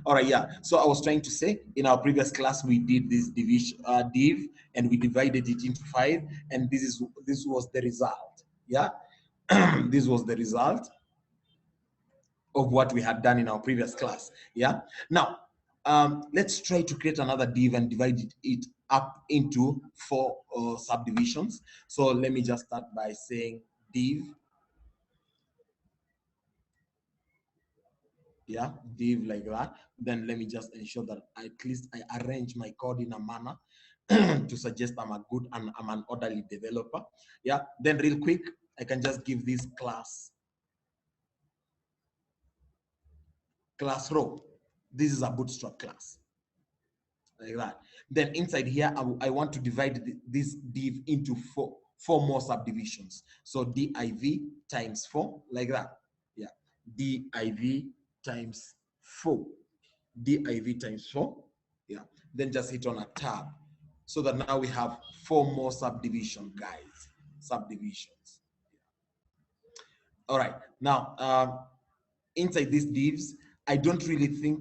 All right, yeah. So I was trying to say in our previous class we did this division div, and we divided it into 5, and this was the result. Yeah, this was the result of what we had done in our previous class. Yeah. Now, let's try to create another div and divide it up into 4 subdivisions. So let me just start by saying div. Yeah, div like that. Then let me just ensure that at least I arrange my code in a manner to suggest I'm an orderly developer. Yeah. Then real quick, I can just give this class row. This is a Bootstrap class. Like that. Then inside here, I want to divide this div into four more subdivisions. So div times 4, like that. Yeah, div times 4, div times 4. Yeah, then just hit on a tab, so that now we have 4 more subdivision, guys. Subdivisions. All right. Now, inside these divs, I don't really think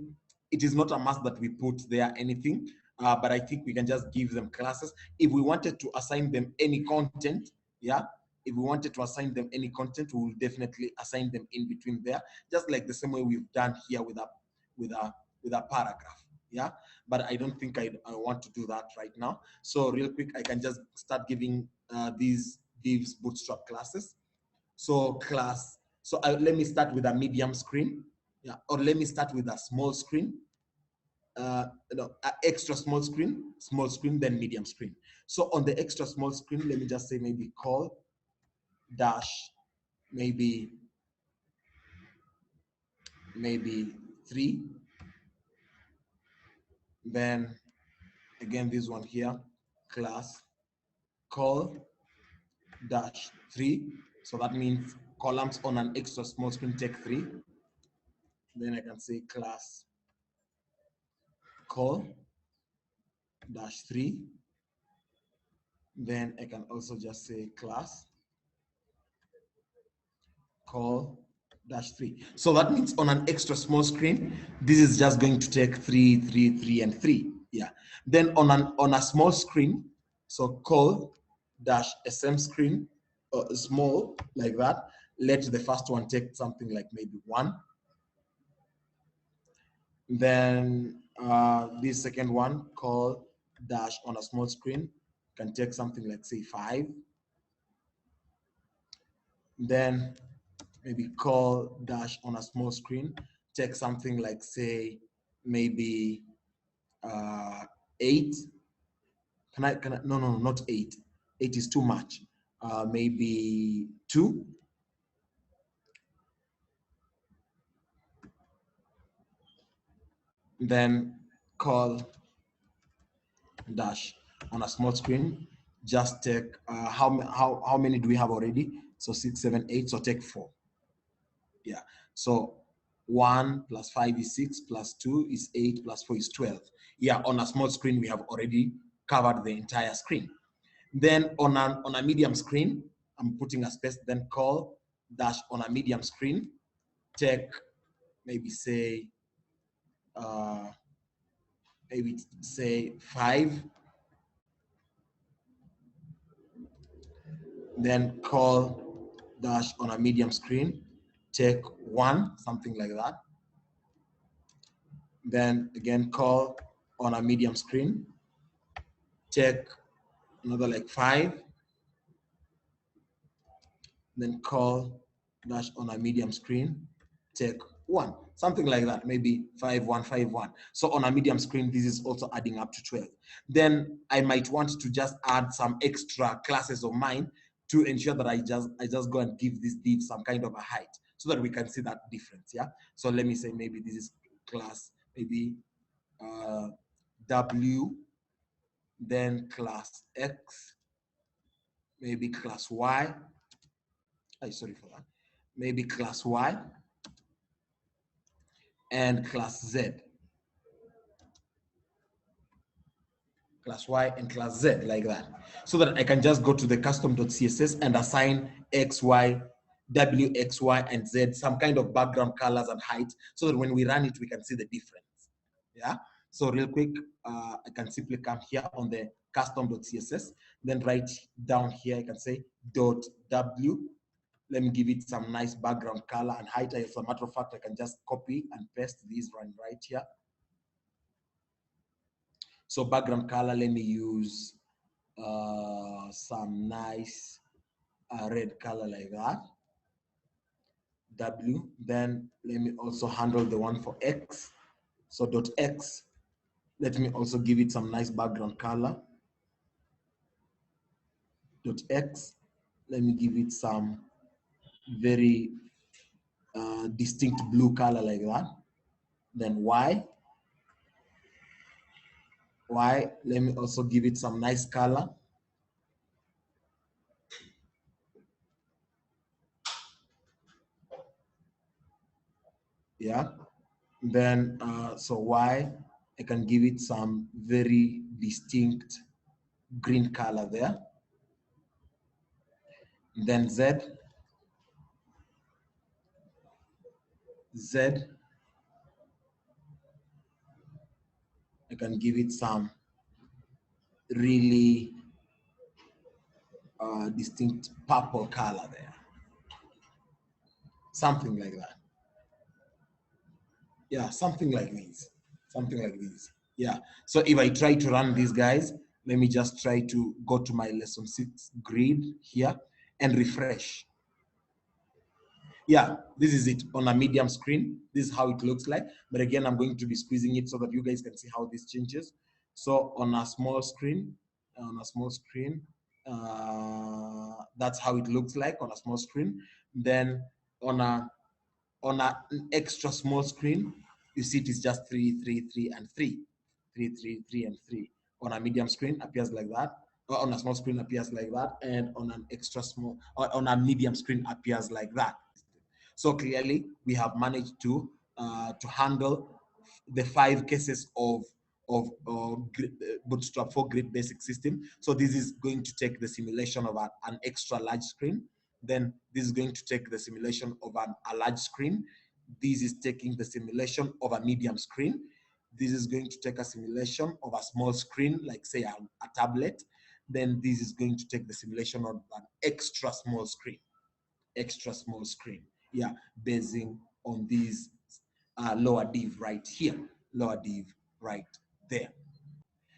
it is not a must that we put there anything, but I think we can just give them classes. If we wanted to assign them any content, yeah, if we wanted to assign them any content, we will definitely assign them in between there, just like the same way we've done here with a paragraph. Yeah, but I don't think I want to do that right now. So real quick, I can just start giving these divs Bootstrap classes. So let me start with a medium screen, yeah, or let me start with a small screen, extra small screen, then medium screen. So on the extra small screen, let me just say maybe call dash maybe 3. Then again, this one here, class call dash 3. So that means columns on an extra small screen take 3. Then I can say class call dash 3. Then I can also just say class call dash 3. So that means on an extra small screen, this is just going to take 3, 3, 3, and 3. Yeah. Then on a small screen, so call dash sm screen, small like that. Let the first one take something like maybe 1. Then this second one, call dash on a small screen, can take something like say 5. Then maybe call dash on a small screen, take something like say maybe 8. Can I no, not 8. 8 is too much. Maybe 2. Then call dash on a small screen, just take how many do we have already? So 6, 7, 8. So take 4. Yeah. So 1 plus 5 is 6, plus 2 is 8, plus 4 is 12. Yeah, on a small screen, we have already covered the entire screen. Then on a medium screen, I'm putting a space, then call dash on a medium screen, take maybe say 5. Then call dash on a medium screen, take 1, something like that. Then again, call on a medium screen, take another like 5. Then call dash on a medium screen, take 1, something like that, maybe 5, 1, 5, 1. So on a medium screen, this is also adding up to 12. Then I might want to just add some extra classes of mine to ensure that I just go and give this div some kind of a height so that we can see that difference. Yeah. So let me say maybe this is class maybe W, then class X, maybe class Y. Sorry for that. Maybe class Y and class Z. Class Y and class Z, like that. So that I can just go to the custom.css and assign X, Y, W, X, Y, and Z, some kind of background colors and height, so that when we run it, we can see the difference. Yeah. So real quick, I can simply come here on the custom.css, then write down here, I can say .w. Let me give it some nice background color and height. As a matter of fact, I can just copy and paste this one right here. So background color, let me use some nice red color like that. W. Then let me also handle the one for X. So .x. Let me also give it some nice background color. .x. Let me give it some very distinct blue color like that. Then Y. Let me also give it some nice color. Yeah. Then so Y, I can give it some very distinct green color there. Then Z. I can give it some really distinct purple color there. Something like that. Yeah, something like this. Something like this. Yeah. So if I try to run these guys, let me just try to go to my lesson 6 grid here and refresh. Yeah, this is it on a medium screen. This is how it looks like. But again, I'm going to be squeezing it so that you guys can see how this changes. So on a small screen, that's how it looks like on a small screen. Then on an extra small screen, you see it is just 3, 3, 3, and 3. 3, 3, 3, and 3. On a medium screen appears like that. Or on a small screen appears like that. And on an extra small, or on a medium screen appears like that. So clearly, we have managed to handle the 5 cases of Bootstrap 4 grid basic system. So this is going to take the simulation of an extra large screen. Then this is going to take the simulation of a large screen. This is taking the simulation of a medium screen. This is going to take a simulation of a small screen, like say a tablet. Then this is going to take the simulation of an extra small screen. Yeah, basing on this lower div right here, lower div right there.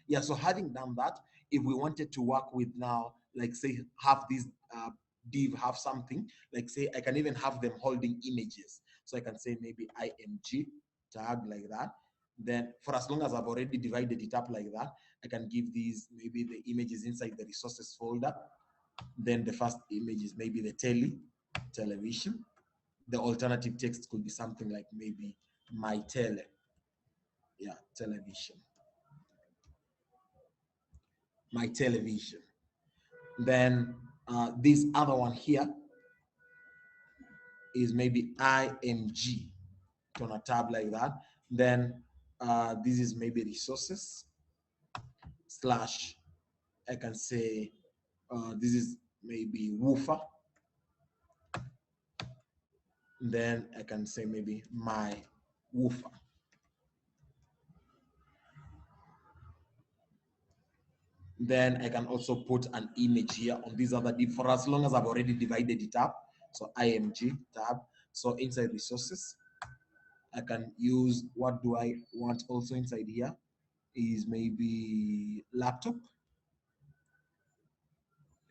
Yeah, so having done that, if we wanted to work with now, like say have this div have something, like say I can even have them holding images. So I can say maybe img tag like that. Then for as long as I've already divided it up like that, I can give these maybe the images inside the resources folder. Then the first image is maybe the television. The alternative text could be something like maybe my tele. Yeah, television. My television. Then this other one here is maybe img on a tab like that. Then this is maybe resources slash, I can say this is maybe woofer. Then I can say maybe my woofer. Then I can also put an image here on this other div for as long as I've already divided it up. So img tab. So inside resources, I can use, what do I want also inside here is maybe laptop,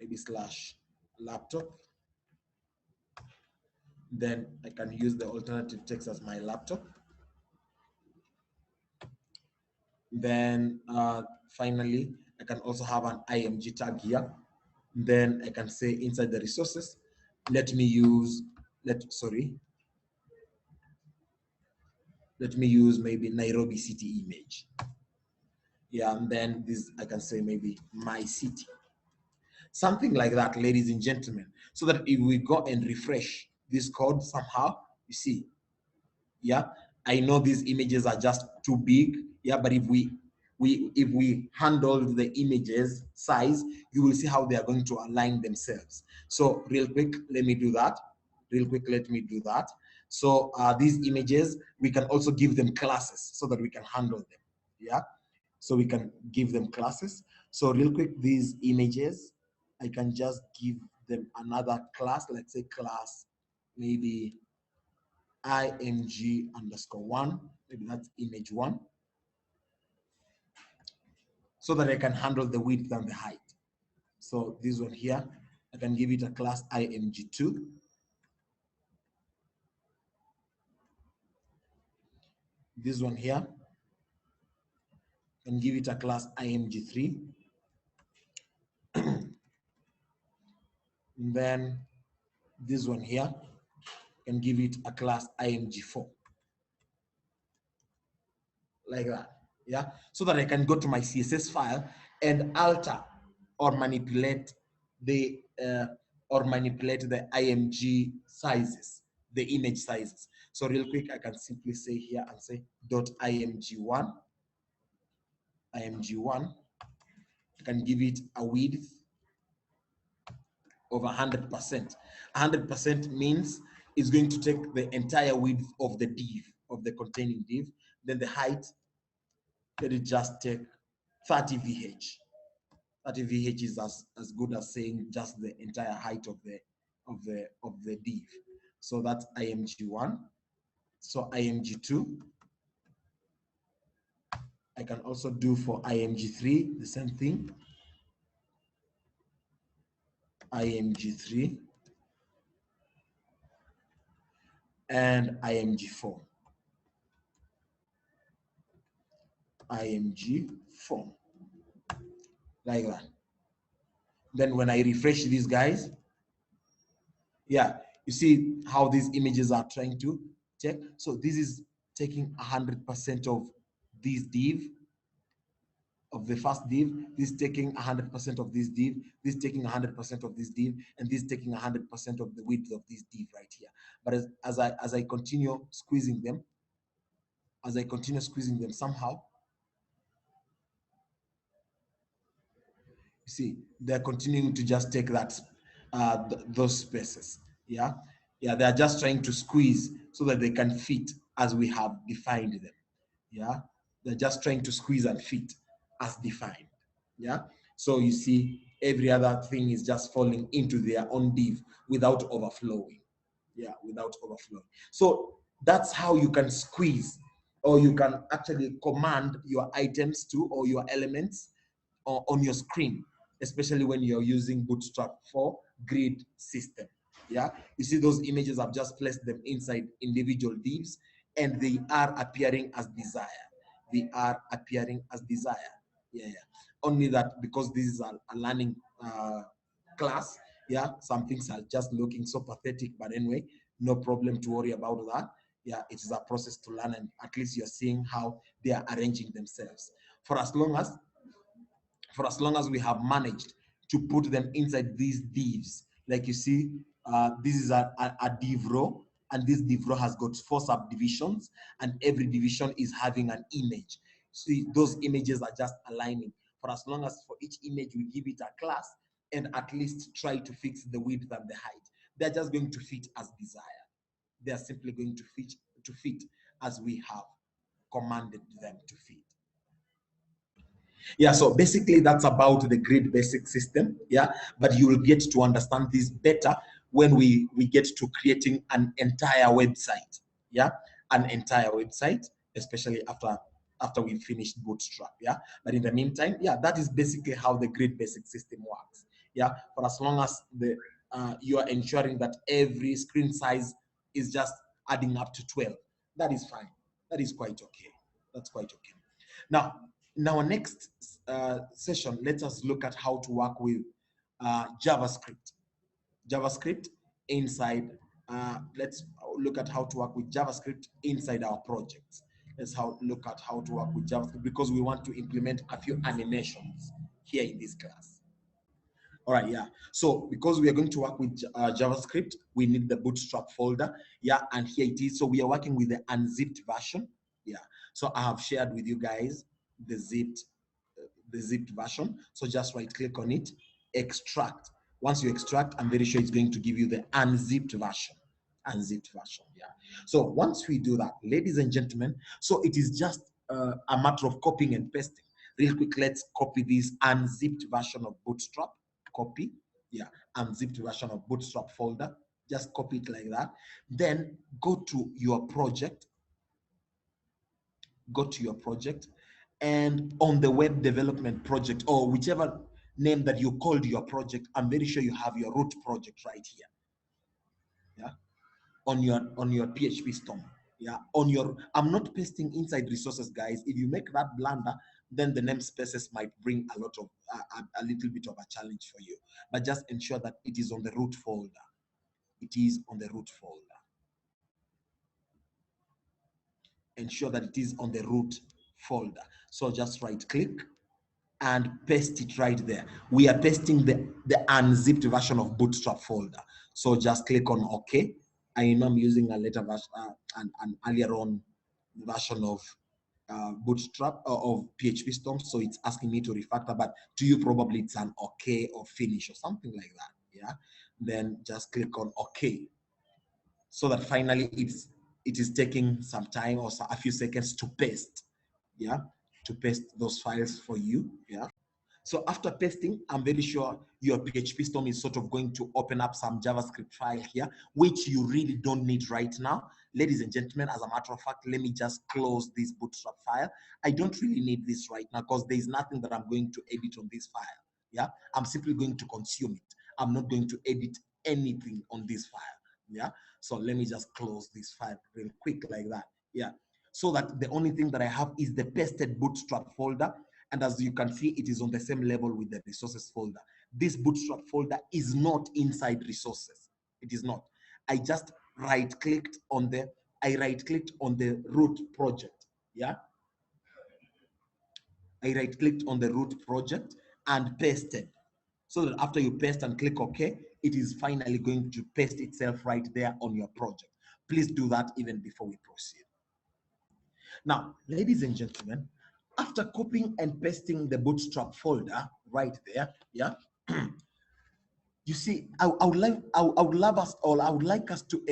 maybe slash laptop. Then I can use the alternative text as my laptop. Then finally, I can also have an img tag here. Then I can say inside the resources, let me use maybe Nairobi city image. Yeah, and then this I can say maybe my city. Something like that, ladies and gentlemen. So that if we go and refresh this code somehow, you see, yeah, I know these images are just too big. Yeah, but if we handle the images size, you will see how they are going to align themselves. So real quick, let me do that. So these images, we can also give them classes so that we can handle them. Yeah, so we can give them classes. So real quick, these images, I can just give them another class. Let's say class maybe img underscore one, maybe that's image one, so that I can handle the width and the height. So this one here, I can give it a class img2. This one here, and give it a class img3. And then this one here, can give it a class img4, like that. Yeah, so that I can go to my css file and alter or manipulate the img sizes, the image sizes. So real quick, I can simply say here and say .img1, img1. I can give it a width of 100%. 100% means it's going to take the entire width of the div, of the containing div. Then the height, let it just take 30 vh. 30 vh is as good as saying just the entire height of the div. So that's img1. So img2, I can also do for img3 the same thing. img3 and img4. img4, like that. Then when I refresh these guys, yeah, you see how these images are trying to check. So this is taking 100% of this div, of the first div, this taking 100% of this div, this taking 100% of this div, and this taking 100% of the width of this div right here. But as I continue squeezing them, somehow, you see, they're continuing to just take that those spaces. Yeah, yeah, they're just trying to squeeze so that they can fit as we have defined them. Yeah, they're just trying to squeeze and fit as defined. Yeah, so you see every other thing is just falling into their own div without overflowing. Yeah, without overflowing. So that's how you can squeeze, or you can actually command your items to, or your elements on your screen, especially when you're using Bootstrap for grid system. Yeah, you see those images, I've just placed them inside individual divs, and they are appearing as desired. They are appearing as desired. Yeah, yeah. Only that because this is a learning class, yeah, some things are just looking so pathetic, but anyway, no problem to worry about that. Yeah, it is a process to learn, and at least you're seeing how they are arranging themselves. For as long as we have managed to put them inside these divs, like you see, this is a div row, and this div row has got 4 subdivisions, and every division is having an image. See, those images are just aligning. For as long as for each image we give it a class and at least try to fix the width and the height, they're just going to fit as desired. They are simply going to fit as we have commanded them to fit. Yeah, so basically that's about the grid basic system. Yeah, but you will get to understand this better when we get to creating an entire website. Yeah, an entire website, especially after we finished Bootstrap. Yeah, but in the meantime, yeah, that is basically how the grid basic system works. Yeah, for as long as you are ensuring that every screen size is just adding up to 12, that is fine. That is quite okay. That's quite okay. Now, in our next session, let us look at how to work with JavaScript. JavaScript inside, let's look at how to work with JavaScript inside our projects. Let's look at how to work with JavaScript, because we want to implement a few animations here in this class. All right, yeah. So because we are going to work with JavaScript, we need the Bootstrap folder. Yeah, and here it is. So we are working with the unzipped version. Yeah. So I have shared with you guys the zipped version. So just right click on it, extract. Once you extract, I'm very sure it's going to give you the unzipped version. Unzipped version. Yeah. So once we do that, ladies and gentlemen, so it is just a matter of copying and pasting. Real quick, let's copy this unzipped version of Bootstrap. Copy, yeah, unzipped version of Bootstrap folder. Just copy it like that. Then go to your project. Go to your project, and on the web development project, or whichever name that you called your project, I'm very sure you have your root project right here. Yeah, on your PHP storm. Yeah, on your, I'm not pasting inside resources, guys. If you make that blunder, then the namespaces might bring a lot of a little bit of a challenge for you. But just ensure that it is on the root folder. It is on the root folder. Ensure that it is on the root folder. So just right click and paste it right there. We are pasting the unzipped version of Bootstrap folder. So just click on OK. I know I'm using a later version, an earlier on version of Bootstrap of PHP Storm, so it's asking me to refactor, but to you probably it's an OK or finish or something like that. Yeah, then just click on OK, so that finally it is taking some time or a few seconds to paste. Yeah, to paste those files for you. Yeah. So after pasting, I'm very sure your PHP Storm is sort of going to open up some JavaScript file here, which you really don't need right now. Ladies and gentlemen, as a matter of fact, let me just close this Bootstrap file. I don't really need this right now because there's nothing that I'm going to edit on this file. Yeah, I'm simply going to consume it. I'm not going to edit anything on this file. Yeah, so let me just close this file real quick like that. Yeah, so that the only thing that I have is the pasted Bootstrap folder. And as you can see, it is on the same level with the resources folder. This Bootstrap folder is not inside resources. It is not. I just right-clicked on the root project. Yeah. I right-clicked on the root project and pasted. So that after you paste and click OK, it is finally going to paste itself right there on your project. Please do that even before we proceed. Now, ladies and gentlemen, after copying and pasting the Bootstrap folder right there, yeah, you see, I would love us all, I would like us to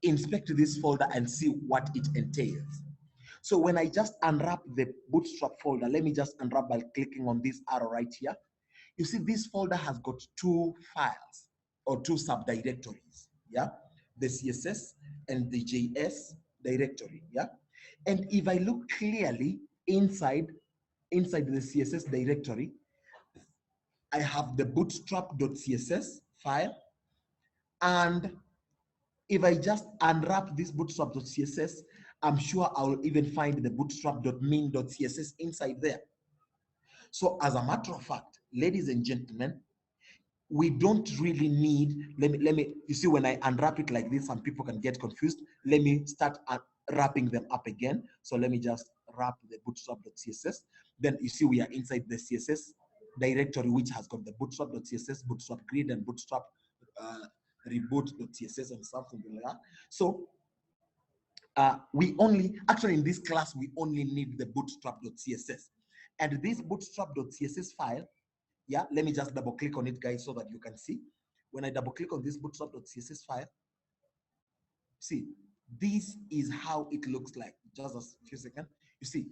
inspect this folder and see what it entails. So when I just unwrap the Bootstrap folder, let me just unwrap by clicking on this arrow right here. You see, this folder has got two files or two subdirectories, yeah, the CSS and the JS directory, yeah. And if I look clearly inside the CSS directory, I have the bootstrap.css file. And if I just unwrap this bootstrap.css, I'm sure I will even find the bootstrap.min.css inside there. So as a matter of fact, ladies and gentlemen, we don't really need, let me, you see, when I unwrap it like this, some people can get confused. Let me start wrapping them up again. So let me just wrap the bootstrap.css. Then you see we are inside the CSS directory, which has got the bootstrap.css, bootstrap grid, and bootstrap reboot.css and something like that. So we only, actually in this class, we only need the bootstrap.css. And this bootstrap.css file, yeah, let me just double click on it, guys, so that you can see. When I double click on this bootstrap.css file, see, this is how it looks like. Just a few seconds. You see,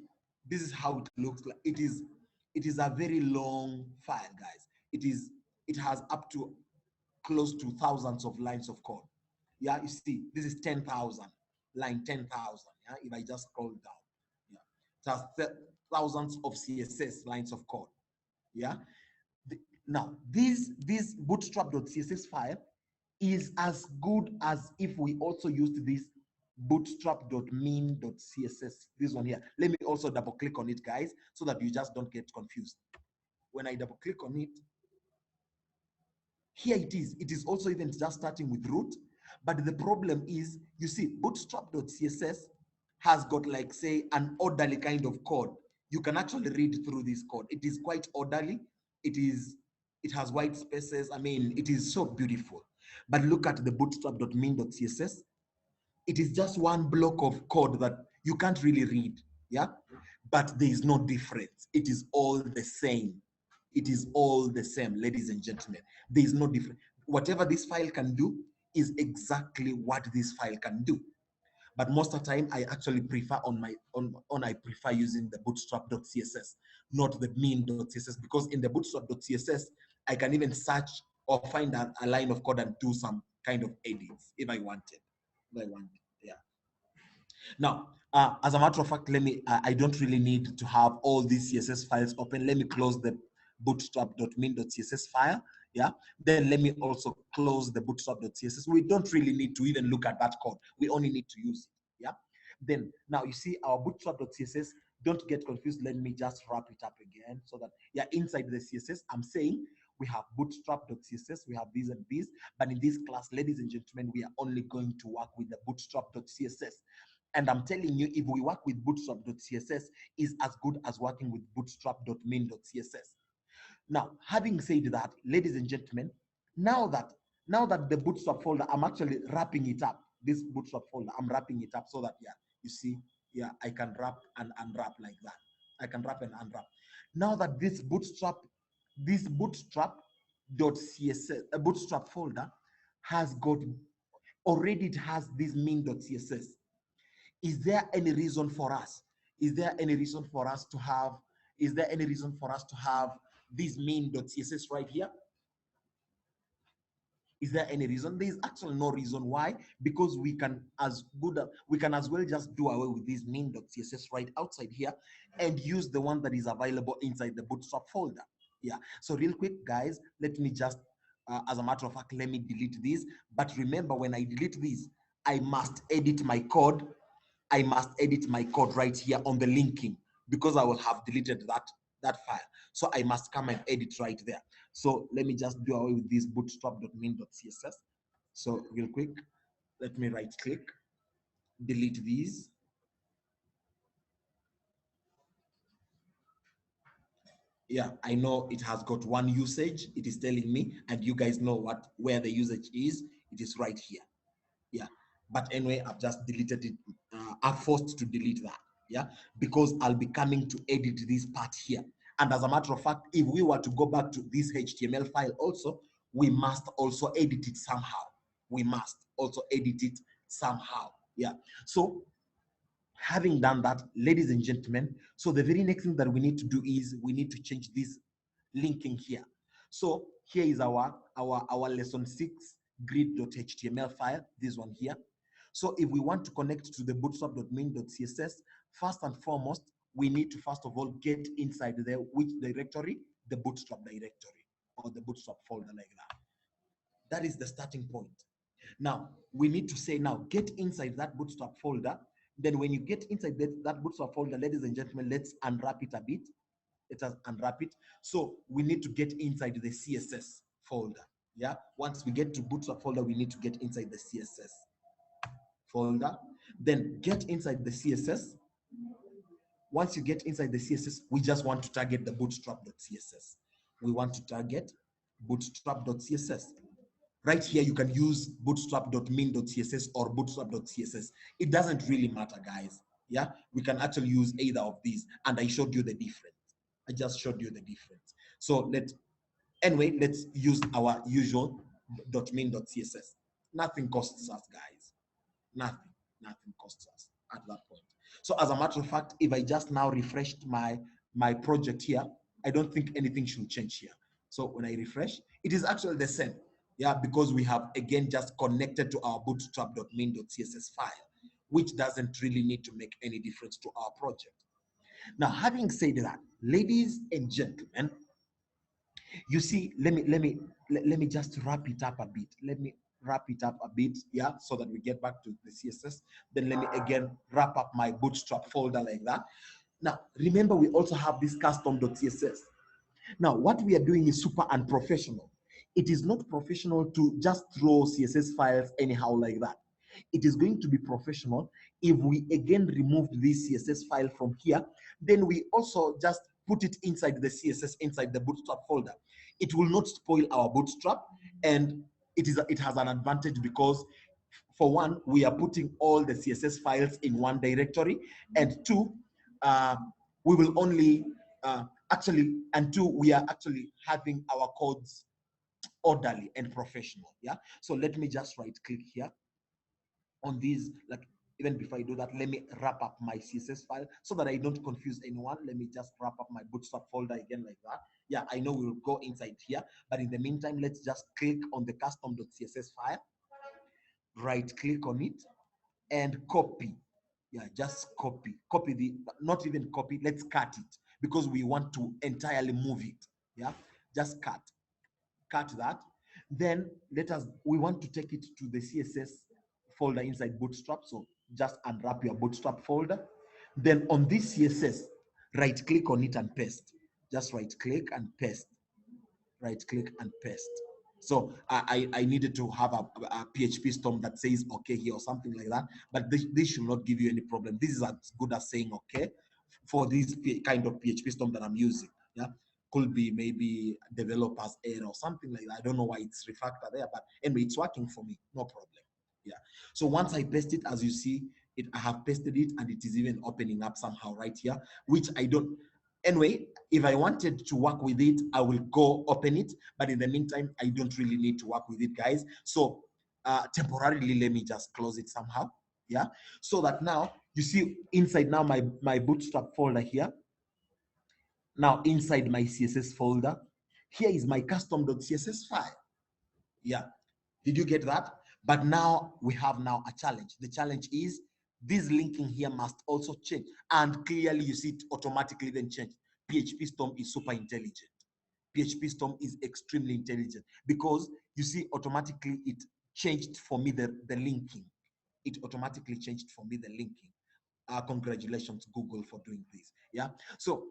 this is how it looks like. It is a very long file, guys. It has up to close to thousands of lines of code. Yeah, you see, this is 10,000, line 10,000. Yeah, if I just scroll down, yeah, it has thousands of CSS lines of code. Yeah. Now, this bootstrap.css file is as good as if we also used this bootstrap.min.css, this one here. Let me also double click on it, guys, so that you just don't get confused. When I double click on it, here it is. It is also even just starting with root, but the problem is, you see, bootstrap.css has got, like, say, an orderly kind of code. You can actually read through this code. It is quite orderly. It has white spaces. I mean, it is so beautiful. But look at the bootstrap.min.css. It is just one block of code that you can't really read. Yeah, but there is no difference. It is all the same. It is all the same, ladies and gentlemen. There is no difference. Whatever this file can do is exactly what this file can do. but most of the time I actually prefer I prefer using the bootstrap.css, not the mean.css, because in the bootstrap.css I can even search or find a line of code and do some kind of edits if I wanted. Yeah. Now, as a matter of fact, I don't really need to have all these CSS files open. Let me close the bootstrap.min.css file. Yeah. Then let me also close the bootstrap.css. We don't really need to even look at that code. We only need to use it. Yeah. Then now you see our bootstrap.css. Don't get confused. Let me just wrap it up again so that, yeah, inside the CSS, I'm saying we have bootstrap.css, we have these and these, but in this class, ladies and gentlemen, we are only going to work with the bootstrap.css. And I'm telling you, if we work with bootstrap.css, is as good as working with bootstrap.main.css. Now, having said that, ladies and gentlemen, now that the bootstrap folder, I'm actually wrapping it up. This bootstrap folder, I'm wrapping it up so that, yeah, you see, yeah, I can wrap and unwrap like that. I can wrap and unwrap. Now that this bootstrap.css, a bootstrap folder has got, already it has this main.css. Is there any reason for us? Is there any reason for us to have, is there any reason for us to have this main.css right here? Is there any reason? There is actually no reason. Why? Because we can as well just do away with this main.css right outside here and use the one that is available inside the bootstrap folder. Yeah. So real quick, guys, let me just, as a matter of fact, let me delete this. But remember, when I delete this, I must edit my code. I must edit my code right here on the linking because I will have deleted that file. So I must come and edit right there. So let me just do away with this bootstrap.main.css. So real quick, let me right click, delete these. Yeah, I know it has got one usage. It is telling me, and you guys know where the usage is. It is right here. Yeah, but anyway, I've just deleted it. I'm forced to delete that. Yeah, because I'll be coming to edit this part here. And as a matter of fact, if we were to go back to this HTML file also, we must also edit it somehow. We must also edit it somehow. Yeah. So having done that, ladies and gentlemen, so the very next thing that we need to do is we need to change this linking here. So here is our lesson 6 grid.html file, this one here. So if we want to connect to the bootstrap.main.css, first and foremost, we need to first of all get inside there, which directory? The bootstrap directory or the bootstrap folder like that. That is the starting point. Now, we need to say now, get inside that bootstrap folder. Then when you get inside that bootstrap folder, ladies and gentlemen, let's unwrap it a bit. Let us unwrap it. So we need to get inside the CSS folder. Yeah. Once we get to bootstrap folder, we need to get inside the CSS folder. Then get inside the CSS. Once you get inside the CSS, we just want to target the bootstrap.css. We want to target bootstrap.css. Right here, you can use bootstrap.min.css or bootstrap.css. It doesn't really matter, guys. Yeah, we can actually use either of these, and I showed you the difference. I just showed you the difference. So let's use our usual .min.css. Nothing costs us, guys. Nothing costs us at that point. So as a matter of fact, if I just now refreshed my project here, I don't think anything should change here. So when I refresh, it is actually the same. Yeah, because we have again just connected to our bootstrap.main.css file, which doesn't really need to make any difference to our project. Now, having said that, ladies and gentlemen, you see, let me just wrap it up a bit. Let me wrap it up a bit, yeah, so that we get back to the CSS. Then let me again wrap up my bootstrap folder like that. Now, remember, we also have this custom.css. Now, what we are doing is super unprofessional. It is not professional to just throw CSS files anyhow like that. It is going to be professional if we again remove this CSS file from here, then we also just put it inside the CSS, inside the bootstrap folder. It will not spoil our bootstrap, and it has an advantage because, for one, we are putting all the CSS files in one directory, and two, we will only we are actually having our codes orderly and professional. Yeah. So let me just right click here on these, like even before I do that, let me wrap up my CSS file so that I don't confuse anyone. Let me just wrap up my Bootstrap folder again like that. Yeah, I know we'll go inside here, but in the meantime, let's just click on the custom.css file, right click on it, and copy. Yeah, just copy the, not even copy, let's cut it because we want to entirely move it. Yeah, just cut that. Then we want to take it to the CSS folder inside Bootstrap. So just unwrap your Bootstrap folder. Then on this CSS, right click on it and paste. Just right click and paste. Right click and paste. So I needed to have a PHP storm that says okay here or something like that, but this should not give you any problem. This is as good as saying okay for this kind of PHP storm that I'm using. Yeah, could be maybe developer's error or something like that. I don't know why it's refactor there, but anyway, it's working for me, no problem. Yeah. So once I paste it, as you see, I have pasted it and it is even opening up somehow right here, which I don't. Anyway, if I wanted to work with it, I will go open it. But in the meantime, I don't really need to work with it, guys. So temporarily, let me just close it somehow. Yeah. So that now you see inside now my Bootstrap folder here. Now inside my CSS folder, here is my custom.css file. Yeah. Did you get that? But now we have now a challenge. The challenge is this linking here must also change. And clearly you see it automatically then change. PHP Storm is super intelligent. PHP Storm is extremely intelligent because you see automatically it changed for me the linking. It automatically changed for me the linking. Congratulations Google for doing this. Yeah, so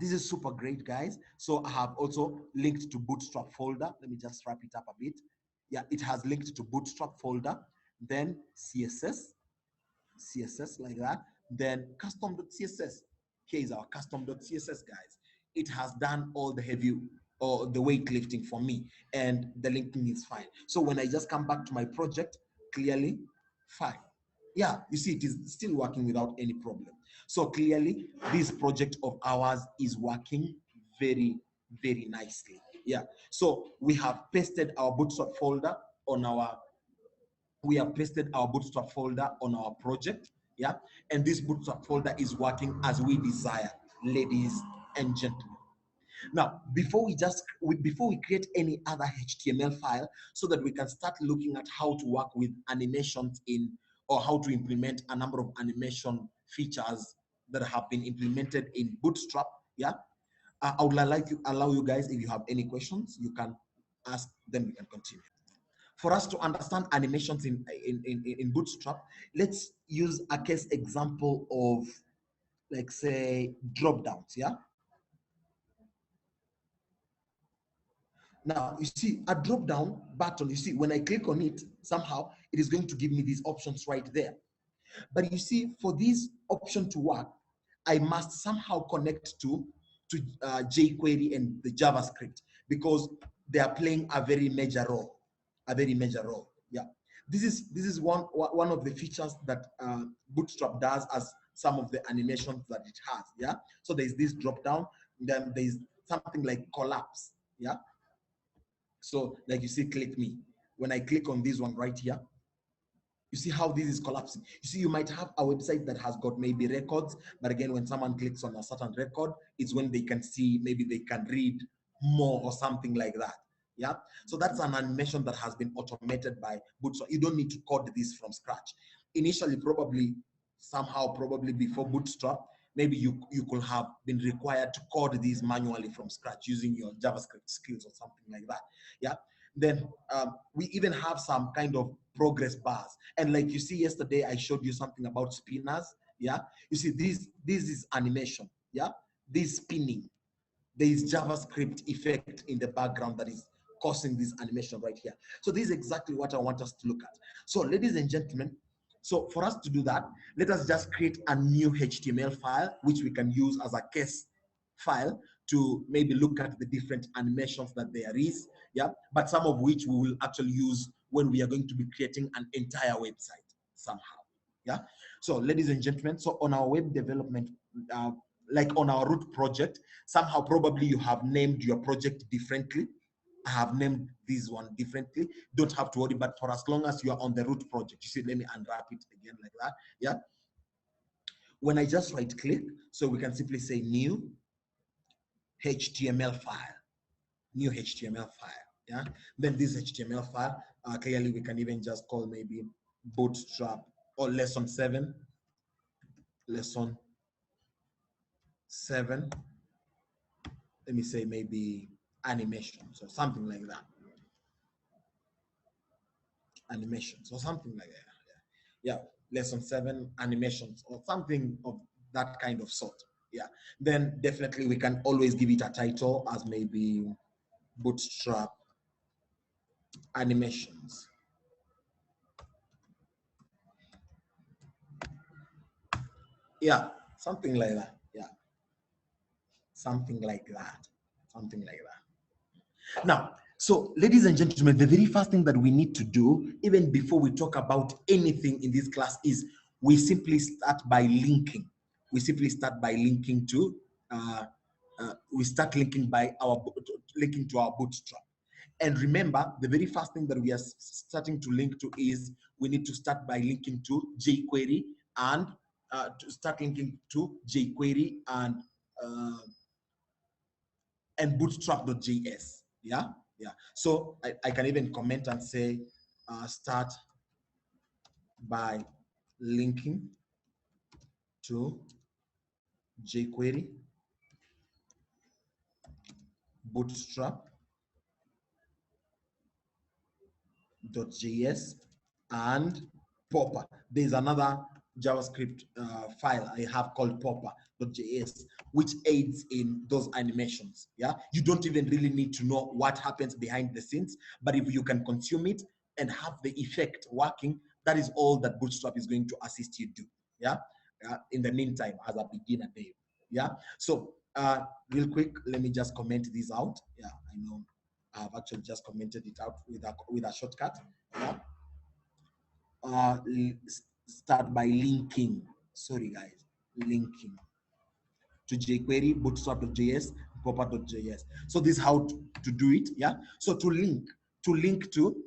this is super great, guys. So I have also linked to Bootstrap folder. Let me just wrap it up a bit. Yeah, it has linked to Bootstrap folder, then CSS like that, then custom.css. Here is our custom.css, guys. It has done all the heavy or the weight lifting for me, and the linking is fine. So when I just come back to my project, clearly fine. Yeah, you see it is still working without any problem. So clearly this project of ours is working very, very nicely. Yeah, so we have pasted our Bootstrap folder on our project. Yeah, and this Bootstrap folder is working as we desire, ladies and gentlemen. Now, before we create any other HTML file, so that we can start looking at how to work with animations or how to implement a number of animation features that have been implemented in Bootstrap. Yeah, I would like to allow you guys, if you have any questions, you can ask, then we can continue. For us to understand animations in Bootstrap, let's use a case example of, like, say, Dropdowns. Yeah. Now, you see a drop down button, you see, when I click on it, somehow it is going to give me these options right there. But you see, for this option to work, I must somehow connect to jQuery and the JavaScript, because they are playing a very major role, Yeah, this is one of the features that Bootstrap does, as some of the animations that it has. Yeah, so there's this drop down, then there's something like collapse. Yeah, so like you see, click me. When I click on this one right here, you see how this is collapsing. You see, you might have a website that has got maybe records, but again, when someone clicks on a certain record, it's when they can see, maybe they can read more or something like that. Yeah, so that's an animation that has been automated by Bootstrap. You don't need to code this from scratch. Initially, probably before Bootstrap, maybe you could have been required to code these manually from scratch using your JavaScript skills or something like that. Yeah, then we even have some kind of progress bars, and like you see yesterday, I showed you something about spinners. Yeah, you see this is animation. Yeah, this spinning, there is JavaScript effect in the background that is causing this animation right here. So this is exactly what I want us to look at. So ladies and gentlemen, so for us to do that, let us just create a new HTML file, which we can use as a case file to maybe look at the different animations that there is. Yeah, but some of which we will actually use when we are going to be creating an entire website somehow. Yeah, so ladies and gentlemen, so on our web development, like on our root project, somehow probably you have named your project differently. I have named this one differently. Don't have to worry, but for as long as you are on the root project, you see, let me unwrap it again like that. Yeah. When I just right click, so we can simply say new HTML file, new HTML file. Yeah. Then this HTML file, clearly we can even just call maybe Bootstrap or lesson 7, lesson 7. Let me say maybe animations or something like that. Animations or something like that. Yeah, lesson 7 animations or something of that kind of sort. Yeah, then definitely we can always give it a title as maybe Bootstrap animations. Yeah, something like that. Yeah, something like that. Something like that. Now, so ladies and gentlemen, the very first thing that we need to do, even before we talk about anything in this class, is we simply start by linking. We simply start by linking to, we start linking by our linking to our Bootstrap. And remember, the very first thing that we are starting to link to is we need to start by linking to jQuery and to start linking to jQuery uh, and bootstrap.js. Yeah, yeah. So I can even comment and say start by linking to jQuery, bootstrap.js, and Popper. There's another JavaScript file I have called popper.js, which aids in those animations. Yeah, you don't even really need to know what happens behind the scenes, but if you can consume it and have the effect working, that is all that Bootstrap is going to assist you do. Yeah, in the meantime, as a beginner, Dave. Yeah, so real quick, let me just comment this out. Yeah, I know I've actually just commented it out with a shortcut. Yeah. Uh, Start by linking. Sorry, guys, linking to jQuery, bootstrap.js, popper.js. So this is how to do it. Yeah. So to link to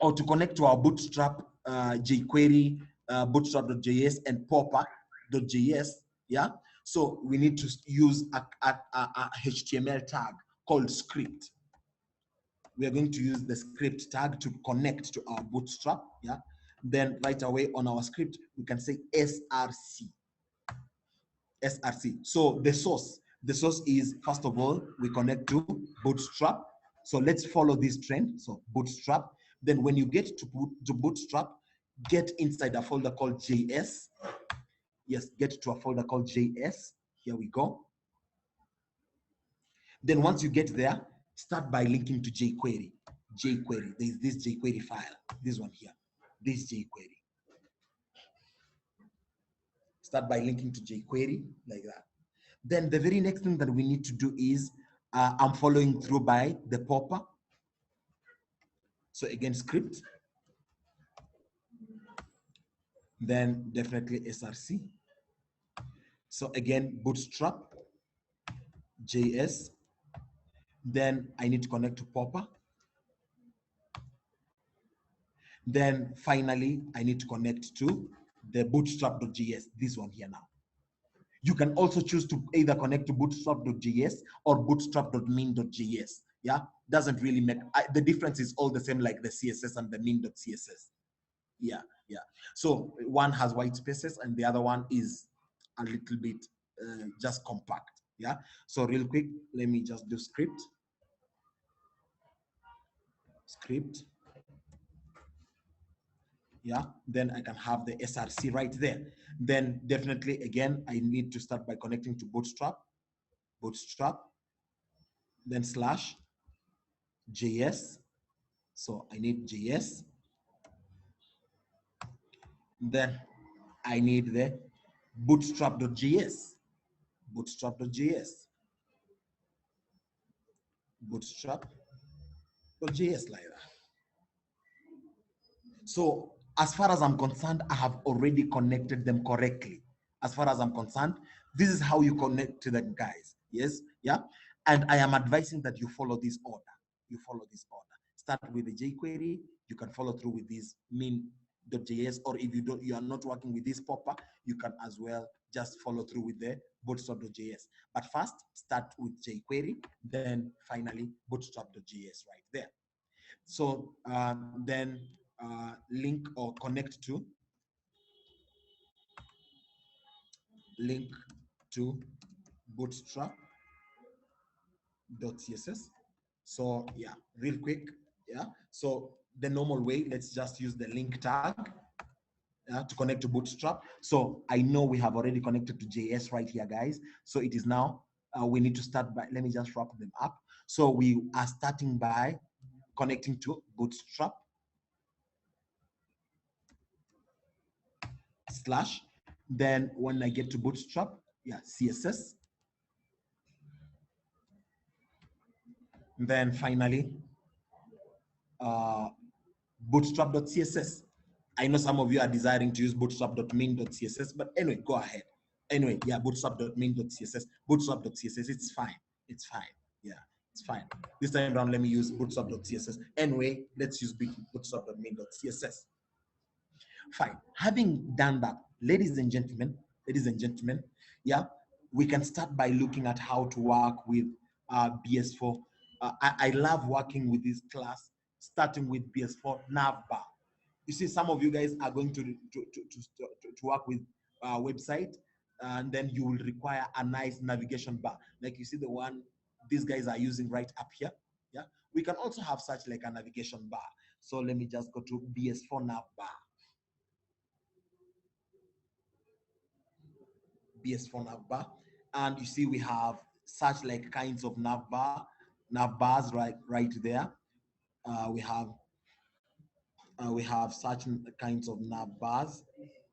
or to connect to our Bootstrap, jQuery, bootstrap.js, and popper.js. Yeah. So we need to use a HTML tag called script. We are going to use the script tag to connect to our Bootstrap. Yeah. Then right away on our script, we can say src. src. So the source is, first of all, we connect to Bootstrap. So let's follow this trend. So Bootstrap. Then when you get to Bootstrap, get inside a folder called JS. Yes, get to a folder called JS. Here we go. Then once you get there, start by linking to jQuery. jQuery, there's this jQuery file, this one here, this jQuery. Start by linking to jQuery like that. Then the very next thing that we need to do is I'm following through by the popper. So again, script. Then definitely src. So again, Bootstrap, JS. Then I need to connect to popper. Then finally, I need to connect to the bootstrap.js, this one here now. You can also choose to either connect to bootstrap.js or bootstrap.min.js. Yeah, doesn't really make, the difference is all the same, like the CSS and the min.css. Yeah, yeah. So one has white spaces and the other one is a little bit just compact. Yeah. So real quick, let me just do script. Yeah, then I can have the src right there. Then definitely again I need to start by connecting to bootstrap, then slash js. So I need js, then I need the bootstrap.js, bootstrap.js like that. So as far as I'm concerned, I have already connected them correctly. As far as I'm concerned, this is how you connect to them, guys. Yes, yeah. And I am advising that you follow this order. you follow this order. Start with the jQuery, you can follow through with this min.js, or if you are not working with this popper, you can as well just follow through with the bootstrap.js. But first, start with jQuery, then finally bootstrap.js right there. So then link or connect to link to bootstrap.css. So yeah, real quick, yeah. So the normal way, let's just use the link tag to connect to Bootstrap. So I know we have already connected to JS right here, guys. So it is now, we need to start by, let me just wrap them up. So we are starting by connecting to Bootstrap slash, then when I get to Bootstrap, yeah, CSS. Then finally, bootstrap.css. I know some of you are desiring to use bootstrap.main.css, but anyway, go ahead. Anyway, yeah, bootstrap.main.css, bootstrap.css, it's fine. It's fine. Yeah, it's fine. This time around, let me use bootstrap.css. Anyway, let's use bootstrap.main.css. Fine. Having done that, ladies and gentlemen, yeah, we can start by looking at how to work with BS4. I love working with this class, starting with BS4 navbar. You see, some of you guys are going to work with website, and then you will require a nice navigation bar. Like you see the one these guys are using right up here. Yeah, we can also have such like a navigation bar. So let me just go to BS4 navbar. BS4 navbar, and you see we have such like kinds of nav bars right there. We have such kinds of nav bars.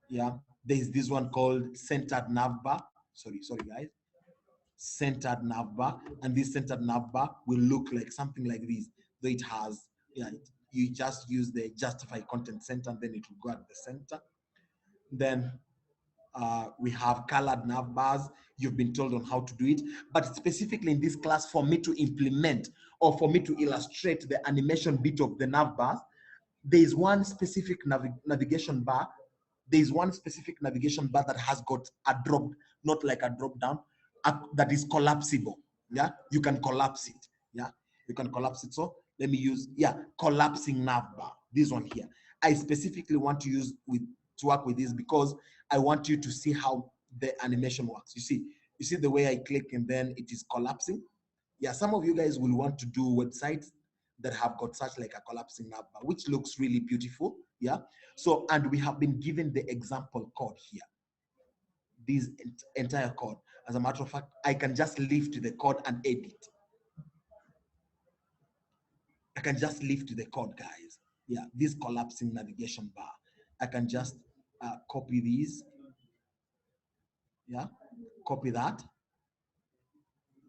Yeah, there's this one called centered nav bar. Sorry guys, centered nav bar, and this centered nav bar will look like something like this. Though it has, yeah, you just use the justify content center, and then it will go at the center. Then we have colored nav bars. You've been told on how to do it, but specifically in this class, for me to implement or for me to illustrate the animation bit of the nav bars, there is one specific navigation bar. There is one specific navigation bar that has got a drop, not like a drop down, that is collapsible. Yeah, you can collapse it. Yeah, you can collapse it. So let me use, yeah, collapsing nav bar. This one here. I specifically want to work with this because I want you to see how the animation works. You see the way I click and then it is collapsing. Yeah, some of you guys will want to do websites that have got such like a collapsing nav bar, which looks really beautiful. Yeah. So, and we have been given the example code here. This entire code. As a matter of fact, I can just lift the code and edit. I can just lift the code, guys. Yeah, this collapsing navigation bar. I can just copy these. Yeah, copy that.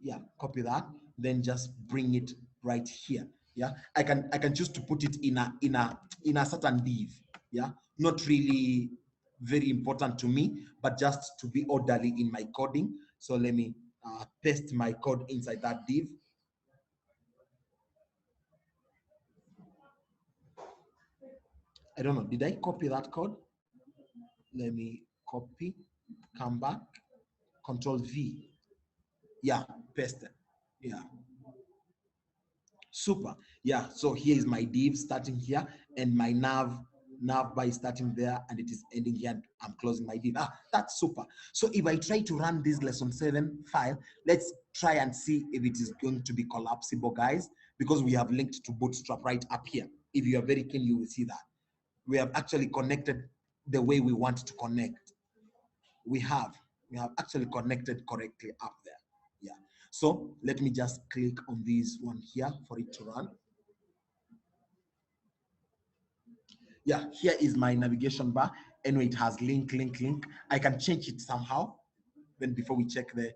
Yeah, copy that. Then just bring it right here. Yeah, I can choose to put it in a certain div. Yeah, not really very important to me, but just to be orderly in my coding. So let me paste my code inside that div. I don't know, did I copy that code? Let me copy, come back, Control V. Yeah, paste it. Yeah, super. Yeah, so here is my div starting here, and my nav bar is starting there, and it is ending here, and I'm closing my div. That's super. So if I try to run this lesson 7 file, let's try and see if it is going to be collapsible, guys, because we have linked to Bootstrap right up here. If you are very keen, you will see that we have actually connected the way we want to connect. We have actually connected correctly up there. Yeah. So let me just click on this one here for it to run. Yeah, here is my navigation bar. Anyway, it has link. I can change it somehow. Then before we check the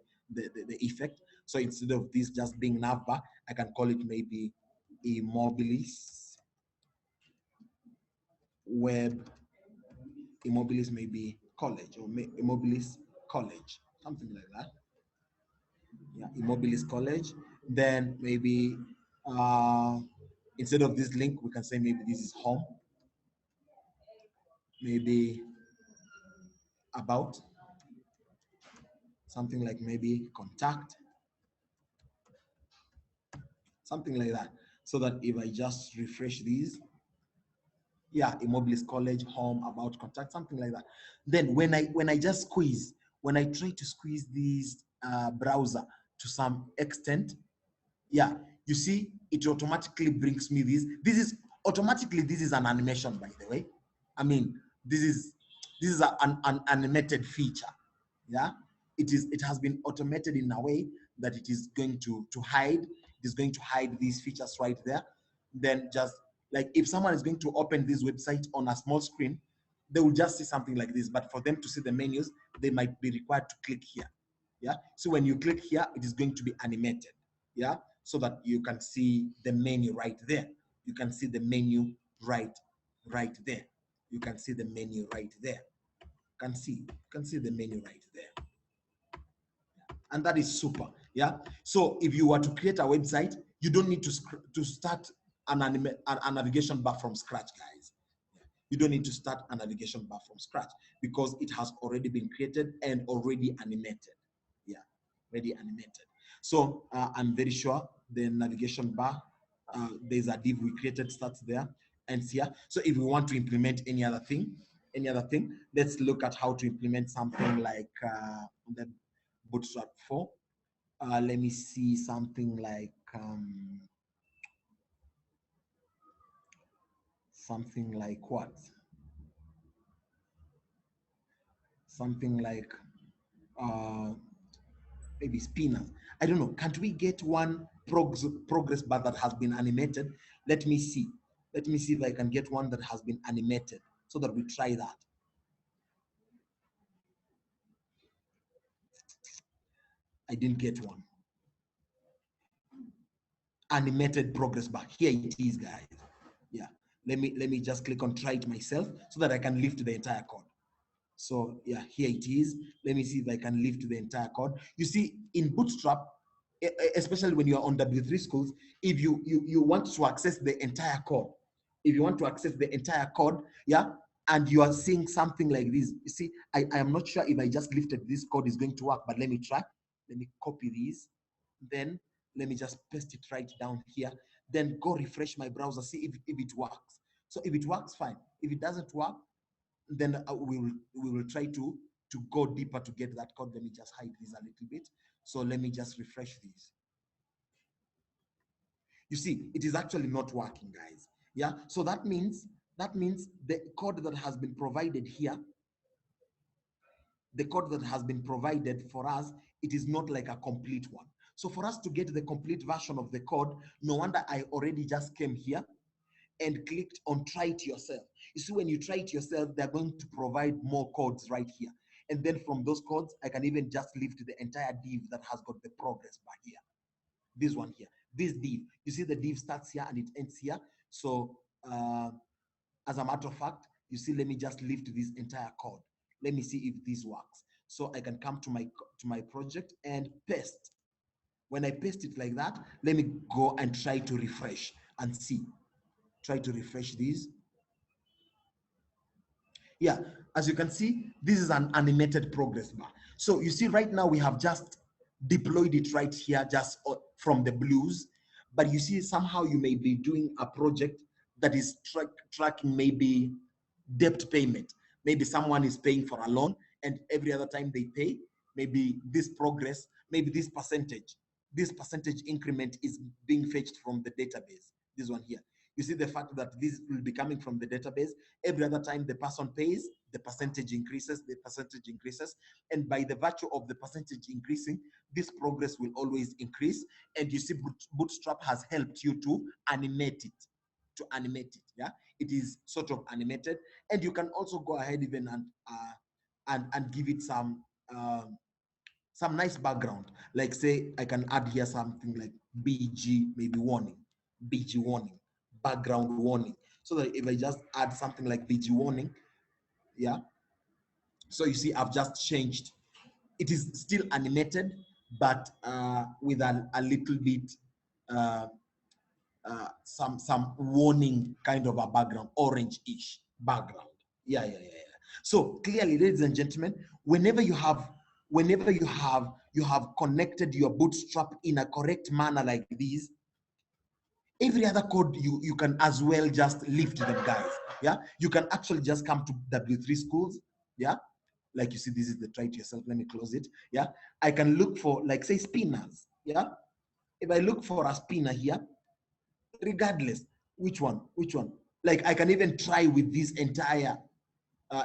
effect. So instead of this just being navbar, I can call it maybe immobilis web, immobilis maybe college, or immobilis college, something like that. Yeah, immobilis college. Then maybe Instead of this link, we can say maybe this is home, maybe about, something like maybe contact, something like that. So that if I just refresh these, yeah, Immobilis College, home, about, contact, something like that. Then when I just squeeze, when I try to squeeze this browser to some extent, yeah, you see, it automatically brings me this. This is automatically, this is an animation, by the way. I mean, this is an animated feature. Yeah, it has been automated in a way that it is going to hide. It is going to hide these features right there. Then just like if someone is going to open this website on a small screen, they will just see something like this. But for them to see the menus, they might be required to click here. Yeah, so when you click here, it is going to be animated. Yeah, so that you can see the menu right there. You can see the menu right there. You can see the menu right there. You can see the menu right there. And that is super. Yeah, so if you were to create a website, you don't need to start a navigation bar from scratch, guys. You don't need to start a navigation bar from scratch because it has already been created and already animated. Yeah, already animated. So I'm very sure the navigation bar, there's a div we created, starts there, ends here. So if we want to implement any other thing, let's look at how to implement something like the Bootstrap 4. Let me see something like what? Something like maybe spinners. I don't know. Can't we get one progress bar that has been animated? Let me see. Let me see if I can get one that has been animated so that we try that. I didn't get one. Animated progress bar. Here it is, guys. Yeah. Let me just click on try it myself so that I can lift the entire code. So yeah, here it is. Let me see if I can lift the entire code. You see, in Bootstrap, especially when you're on W3 schools, if you want to access the entire code, yeah, and you are seeing something like this, you see, I am not sure if I just lifted this code is going to work, but let me try. Let me copy this. Then let me just paste it right down here. Then go refresh my browser, see if it works. So if it works, fine. If it doesn't work, then we will try to go deeper to get that code. Let me just hide this a little bit. So let me just refresh this. You see, it is actually not working, guys. Yeah, so that means the code that has been provided here, the code that has been provided for us, it is not like a complete one. So for us to get the complete version of the code, no wonder I already just came here and clicked on try it yourself. You see, when you try it yourself, they're going to provide more codes right here. And then from those codes, I can even just lift the entire div that has got the progress bar here. This one here, this div. You see the div starts here and it ends here. So as a matter of fact, you see, let me just lift this entire code. Let me see if this works. So I can come to my project and paste. When I paste it like that, let me go and try to refresh and see. Try to refresh these. Yeah, as you can see, this is an animated progress bar. So you see right now we have just deployed it right here just from the blues, but you see somehow you may be doing a project that is tracking maybe debt payment. Maybe someone is paying for a loan and every other time they pay, maybe this progress, maybe this percentage increment is being fetched from the database, this one here. You see the fact that this will be coming from the database. Every other time the person pays, the percentage increases, and by the virtue of the percentage increasing, this progress will always increase. And you see Bootstrap has helped you to animate it. Yeah, it is sort of animated, and you can also go ahead even and give it some nice background. Like say I can add here something like BG, maybe warning, BG warning, background warning. So that if I just add something like BG warning, yeah. So you see, I've just changed. It is still animated, but with a little bit some warning kind of a background, orange-ish background. Yeah. So clearly, ladies and gentlemen, whenever you have connected your Bootstrap in a correct manner like this, every other code you can as well just lift them, guys. Yeah, you can actually just come to W3 schools. Yeah, like you see, this is the try to yourself. Let me close it. Yeah, I can look for, like, say, spinners. Yeah, if I look for a spinner here, regardless which one, like I can even try with these entire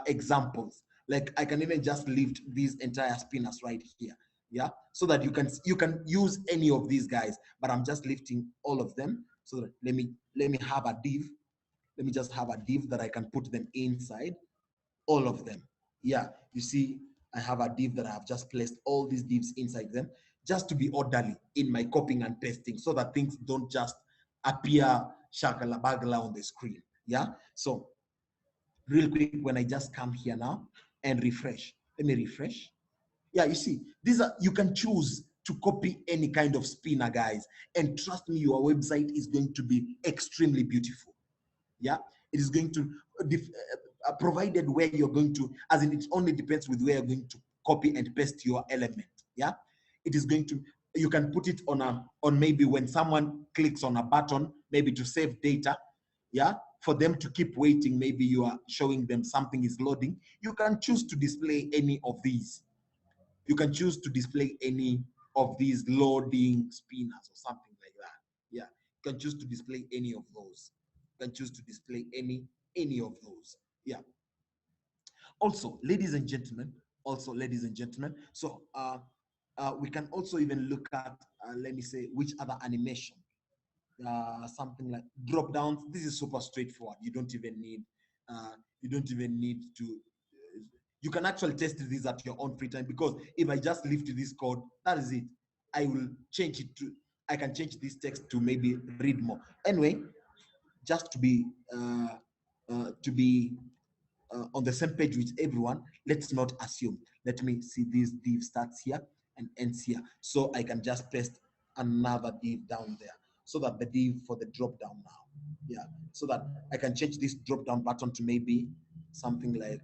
examples. Like I can even just lift these entire spinners right here. Yeah, so that you can use any of these guys, but I'm just lifting all of them. So that let me have a div. Let me just have a div that I can put them inside, all of them. Yeah, you see, I have a div that I have just placed all these divs inside them, just to be orderly in my copying and pasting, so that things don't just appear shakala bagala on the screen. Yeah, so real quick, when I just come here now and refresh, let me refresh. Yeah, you see, these are, you can choose to copy any kind of spinner, guys, and trust me, your website is going to be extremely beautiful. Yeah, it is going to provided where you're going to, as in, it only depends with where you're going to copy and paste your element. Yeah, it is going to, you can put it on maybe when someone clicks on a button, maybe to save data. Yeah, for them to keep waiting, maybe you are showing them something is loading, you can choose to display any of these. You can choose to display any of these loading spinners or something like that. Yeah, you can choose to display any of those. You can choose to display any of those. Yeah. Also, ladies and gentlemen, so we can also even look at, let me say, which other animation, something like drop downs. This is super straightforward. You don't even need to, you can actually test these at your own free time, because if I just lift this code, that is it. I will change it to, I can change this text to maybe read more. Anyway, just to be on the same page with everyone, let's not assume. Let me see, this div starts here and ends here. So I can just paste another div down there, so that the div for the drop down now. Yeah, so that I can change this drop down button to maybe something like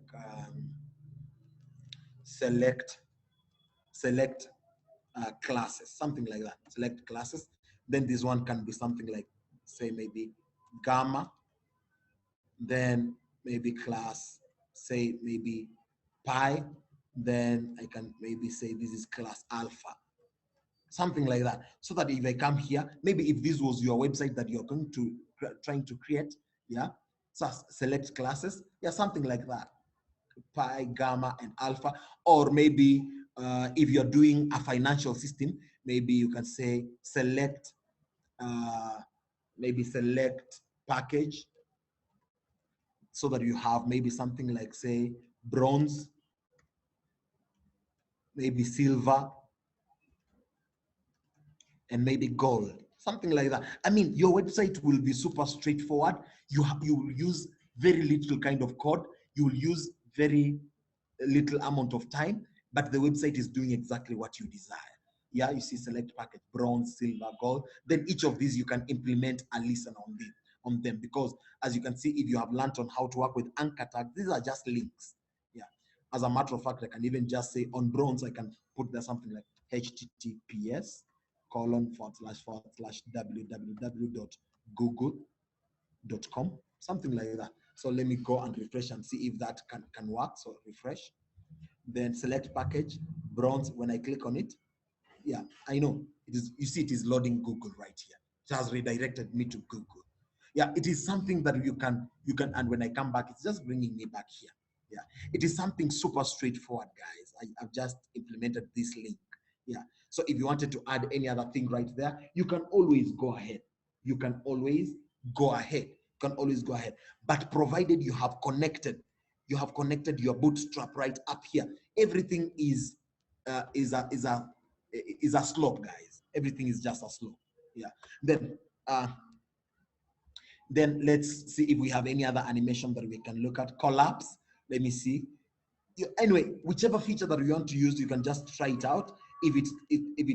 select classes, something like that. Select classes. Then this one can be something like, say, maybe gamma, then maybe class, say maybe pi, then I can maybe say this is class alpha, something like that. So that if I come here, maybe if this was your website that you're going to trying to create, yeah, so select classes, yeah, something like that, pi, gamma, and alpha. Or maybe if you're doing a financial system, maybe you can say select, maybe select package, so that you have maybe something like, say, bronze, maybe silver, and maybe gold, something like that. I mean, your website will be super straightforward. You will use very little kind of code. You will use very little amount of time, but the website is doing exactly what you desire. Yeah, you see, select package, bronze, silver, gold. Then each of these you can implement a listen on them, because as you can see, if you have learned on how to work with anchor tags, these are just links. Yeah, as a matter of fact, I can even just say on bronze, I can put there something like https ://www.google.com, something like that. So let me go and refresh and see if that can work. So refresh, then select package, bronze. When I click on it, yeah, I know it is. You see, it is loading Google right here. It has redirected me to Google. Yeah, it is something that you can, and when I come back, it's just bringing me back here. Yeah, it is something super straightforward, guys. I've just implemented this link. Yeah, so if you wanted to add any other thing right there, you can always go ahead. You can always go ahead. But provided you have connected your Bootstrap right up here, everything is a slope, guys. Everything is just a slope. Yeah. Then let's see if we have any other animation that we can look at. Collapse. Let me see. Anyway, whichever feature that we want to use, you can just try it out. If it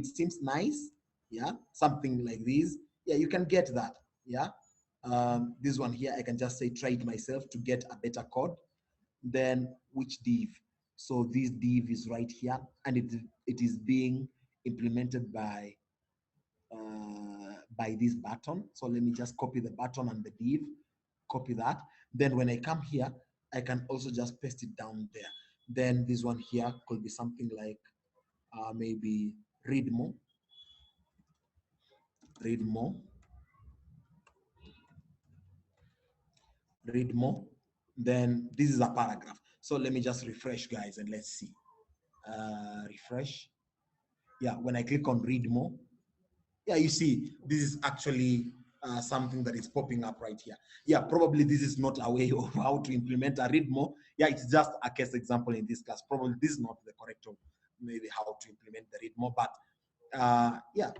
seems nice, yeah, something like this, yeah, you can get that. Yeah. This one here, I can just say try it myself to get a better code. Then which div? So this div is right here, and it is being implemented by this button. So let me just copy the button and the div, copy that. Then when I come here, I can also just paste it down there. Then this one here could be something like maybe read more, read more, read more. Then this is a paragraph. So let me just refresh, guys, and let's see. Refresh. Yeah, when I click on read more, yeah, you see, this is actually something that is popping up right here. Yeah, probably this is not a way of how to implement a read more. Yeah, it's just a case example in this class. Probably this is not the correct of maybe how to implement the read more, but yeah,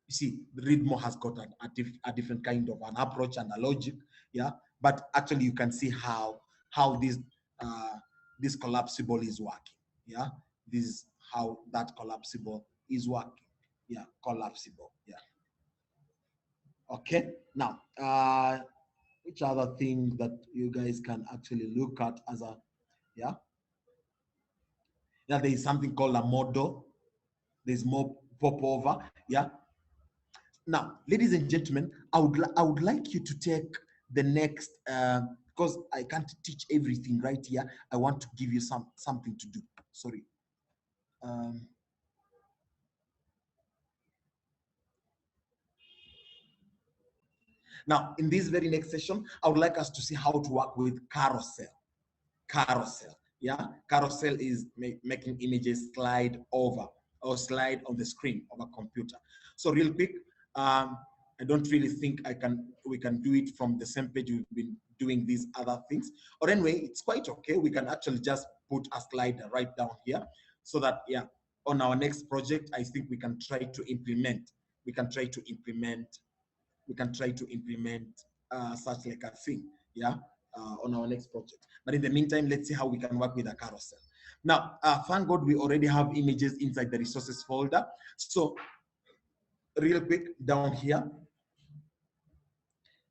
you see, the read more has got a different kind of an approach and a logic. Yeah, but actually you can see how uh, this collapsible is working. Yeah, this is how that collapsible is working. Yeah, collapsible. Yeah. Okay. Now, which other thing that you guys can actually look at as a, yeah, yeah, there is something called a model. There's more popover. Yeah. Now, ladies and gentlemen, I would like you to take the next because I can't teach everything right here. I want to give you something to do. Sorry. Um, Now, in this very next session, I would like us to see how to work with carousel. Carousel. Yeah, carousel is making images slide over or slide on the screen of a computer. So real quick, I don't really think we can do it from the same page we've been doing these other things. Or anyway, it's quite okay. We can actually just put a slider right down here so that, yeah, on our next project, I think we can try to implement, we can try to implement such like a thing, yeah, on our next project. But in the meantime, let's see how we can work with a carousel. Now, thank God we already have images inside the resources folder. So real quick down here,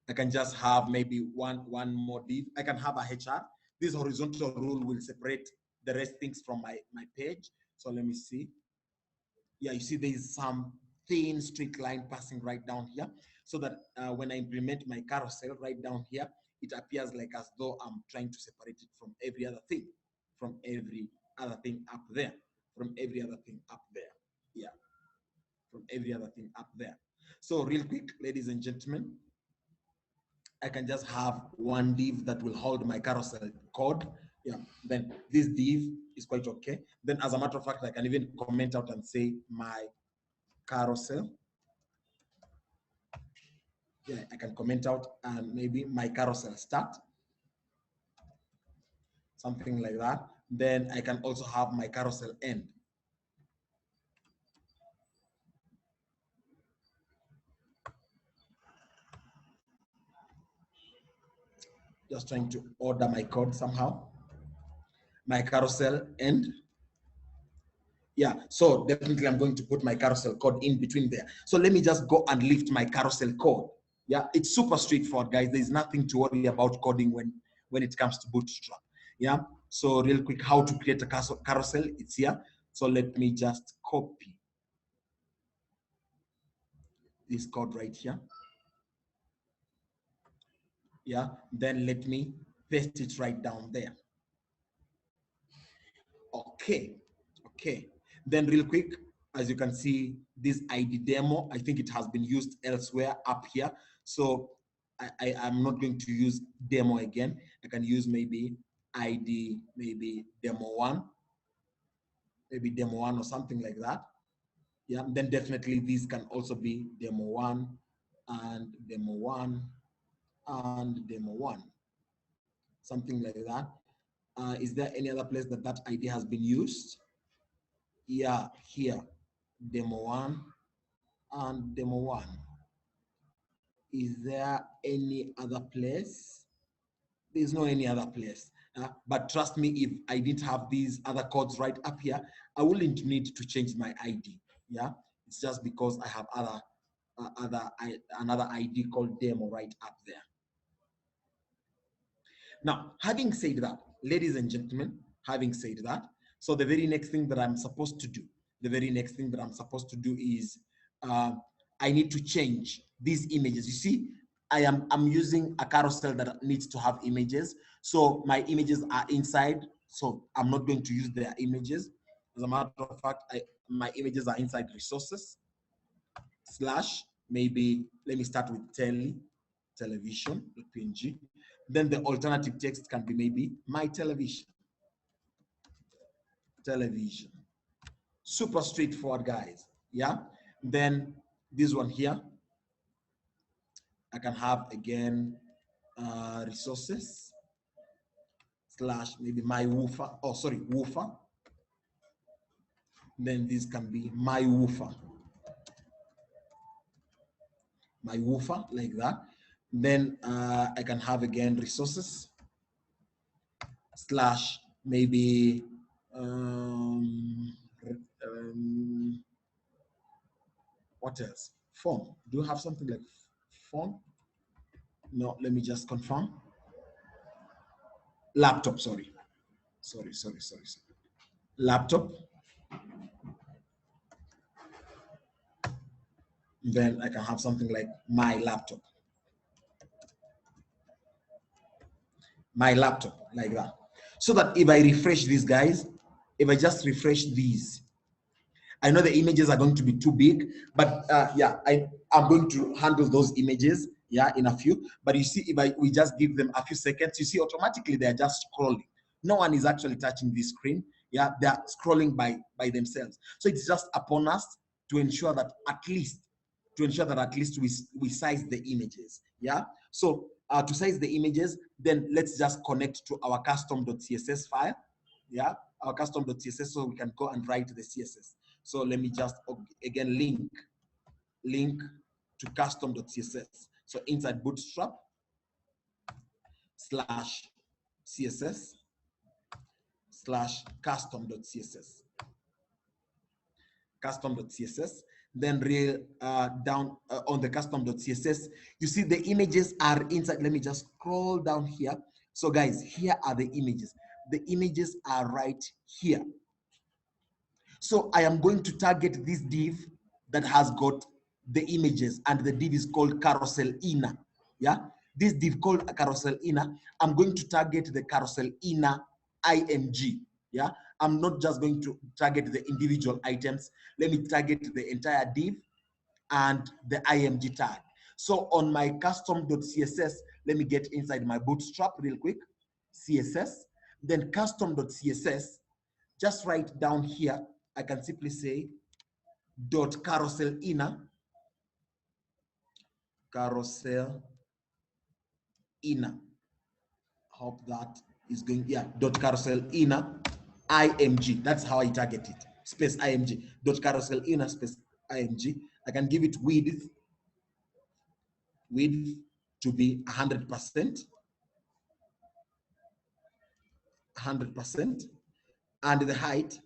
I can just have maybe one more div. I can have a HR. This horizontal rule will separate the rest things from my page. So let me see. Yeah, you see there is some thin straight line passing right down here, so that when I implement my carousel right down here, it appears like as though I'm trying to separate it from every other thing, from every other thing up there, from every other thing up there. Yeah, from every other thing up there. So real quick, ladies and gentlemen, I can just have one div that will hold my carousel code. Yeah, then this div is quite okay. Then as a matter of fact, I can even comment out and say my carousel. Yeah, I can comment out and maybe my carousel start, something like that. Then I can also have my carousel end. Just trying to order my code somehow. My carousel end. Yeah, so definitely I'm going to put my carousel code in between there. So let me just go and lift my carousel code. Yeah, it's super straightforward, guys. There's nothing to worry about coding when it comes to Bootstrap. Yeah, so real quick, how to create a carousel, it's here. So let me just copy this code right here. Yeah, then let me paste it right down there. Okay, okay. Then real quick, as you can see, this ID demo, I think it has been used elsewhere up here. So I am not going to use demo again. I can use maybe ID, maybe demo one or something like that. Yeah, then definitely these can also be demo one and demo one and demo one, something like that. Is there any other place that that ID has been used? Yeah, here, demo one and demo one. Is there any other place? There's no any other place. But trust me, if I didn't have these other codes right up here, I wouldn't need to change my ID. Yeah, it's just because I have other another ID called demo right up there. Now, having said that, ladies and gentlemen, having said that, so the very next thing that I'm supposed to do, is I need to change these images. You see, I'm using a carousel that needs to have images. So my images are inside, so I'm not going to use their images. As a matter of fact, my images are inside resources slash, maybe let me start with television.png. Then the alternative text can be maybe my television. Super straightforward, guys. Yeah. Then this one here, I can have again resources slash maybe my woofer. Oh, sorry, woofer. Then this can be my woofer. Like that. Then I can have again resources slash maybe what else? Phone. Do you have something like phone? No, let me just confirm. Laptop, sorry. Laptop. Then I can have something like my laptop. Like that. So that if I refresh these guys, if I just refresh these, I know the images are going to be too big, but yeah, I'm going to handle those images, yeah, in a few. But you see, if we just give them a few seconds, you see automatically they're just scrolling. No one is actually touching the screen. Yeah, they're scrolling by themselves. So it's just upon us to ensure that at least we size the images. Yeah. So to size the images, then let's just connect to our custom.css file. Yeah, our custom.css, so we can go and write the CSS. So let me just again link to custom.css. So inside Bootstrap slash CSS slash custom.css. Then down on the custom.css, you see the images are inside. Let me just scroll down here. So guys, here are the images. The images are right here. So I am going to target this div that has got the images, and the div is called carousel inner. Yeah, this div called carousel inner, I'm going to target the carousel inner img. Yeah, I'm not just going to target the individual items. Let me target the entire div and the img tag. So on my custom.css, let me get inside my Bootstrap real quick, CSS, then custom.css, just write down here, I can simply say dot carousel inner, hope that is going, yeah, dot carousel inner img. That's how I target it. Space img. Dot carousel inner space img. I can give it width to be 100%, and the height,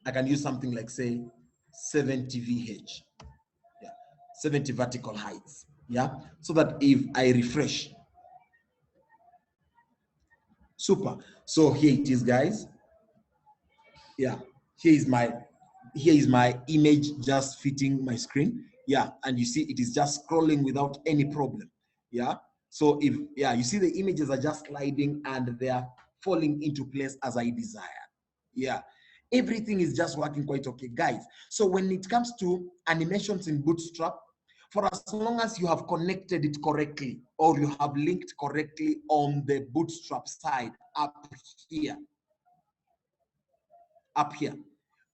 I can use something like say 70 VH, yeah, 70 vertical heights, yeah, so that if I refresh, super. So here it is, guys. Yeah, here is my image just fitting my screen. Yeah, and you see it is just scrolling without any problem. Yeah, so if, yeah, you see the images are just sliding and they are falling into place as I desire. Yeah, everything is just working quite okay, guys. So when it comes to animations in Bootstrap, for as long as you have connected it correctly, or you have linked correctly on the Bootstrap side up here,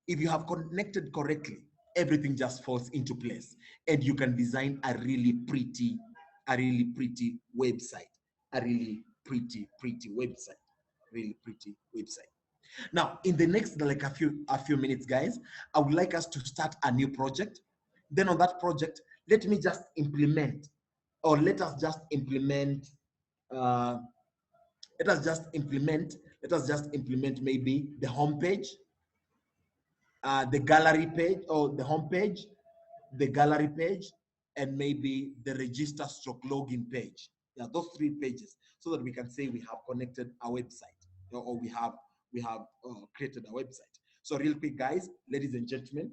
if you have connected correctly, everything just falls into place, and you can design a really pretty website, really pretty website. Now, in the next like a few minutes, guys, I would like us to start a new project. Then on that project, let me just implement, or let us just implement maybe the home page. the gallery page or the home page, the gallery page, and maybe the register stroke login page. Yeah, those three pages, so that we can say we have connected our website, or we have created a website. So real quick, guys, ladies and gentlemen,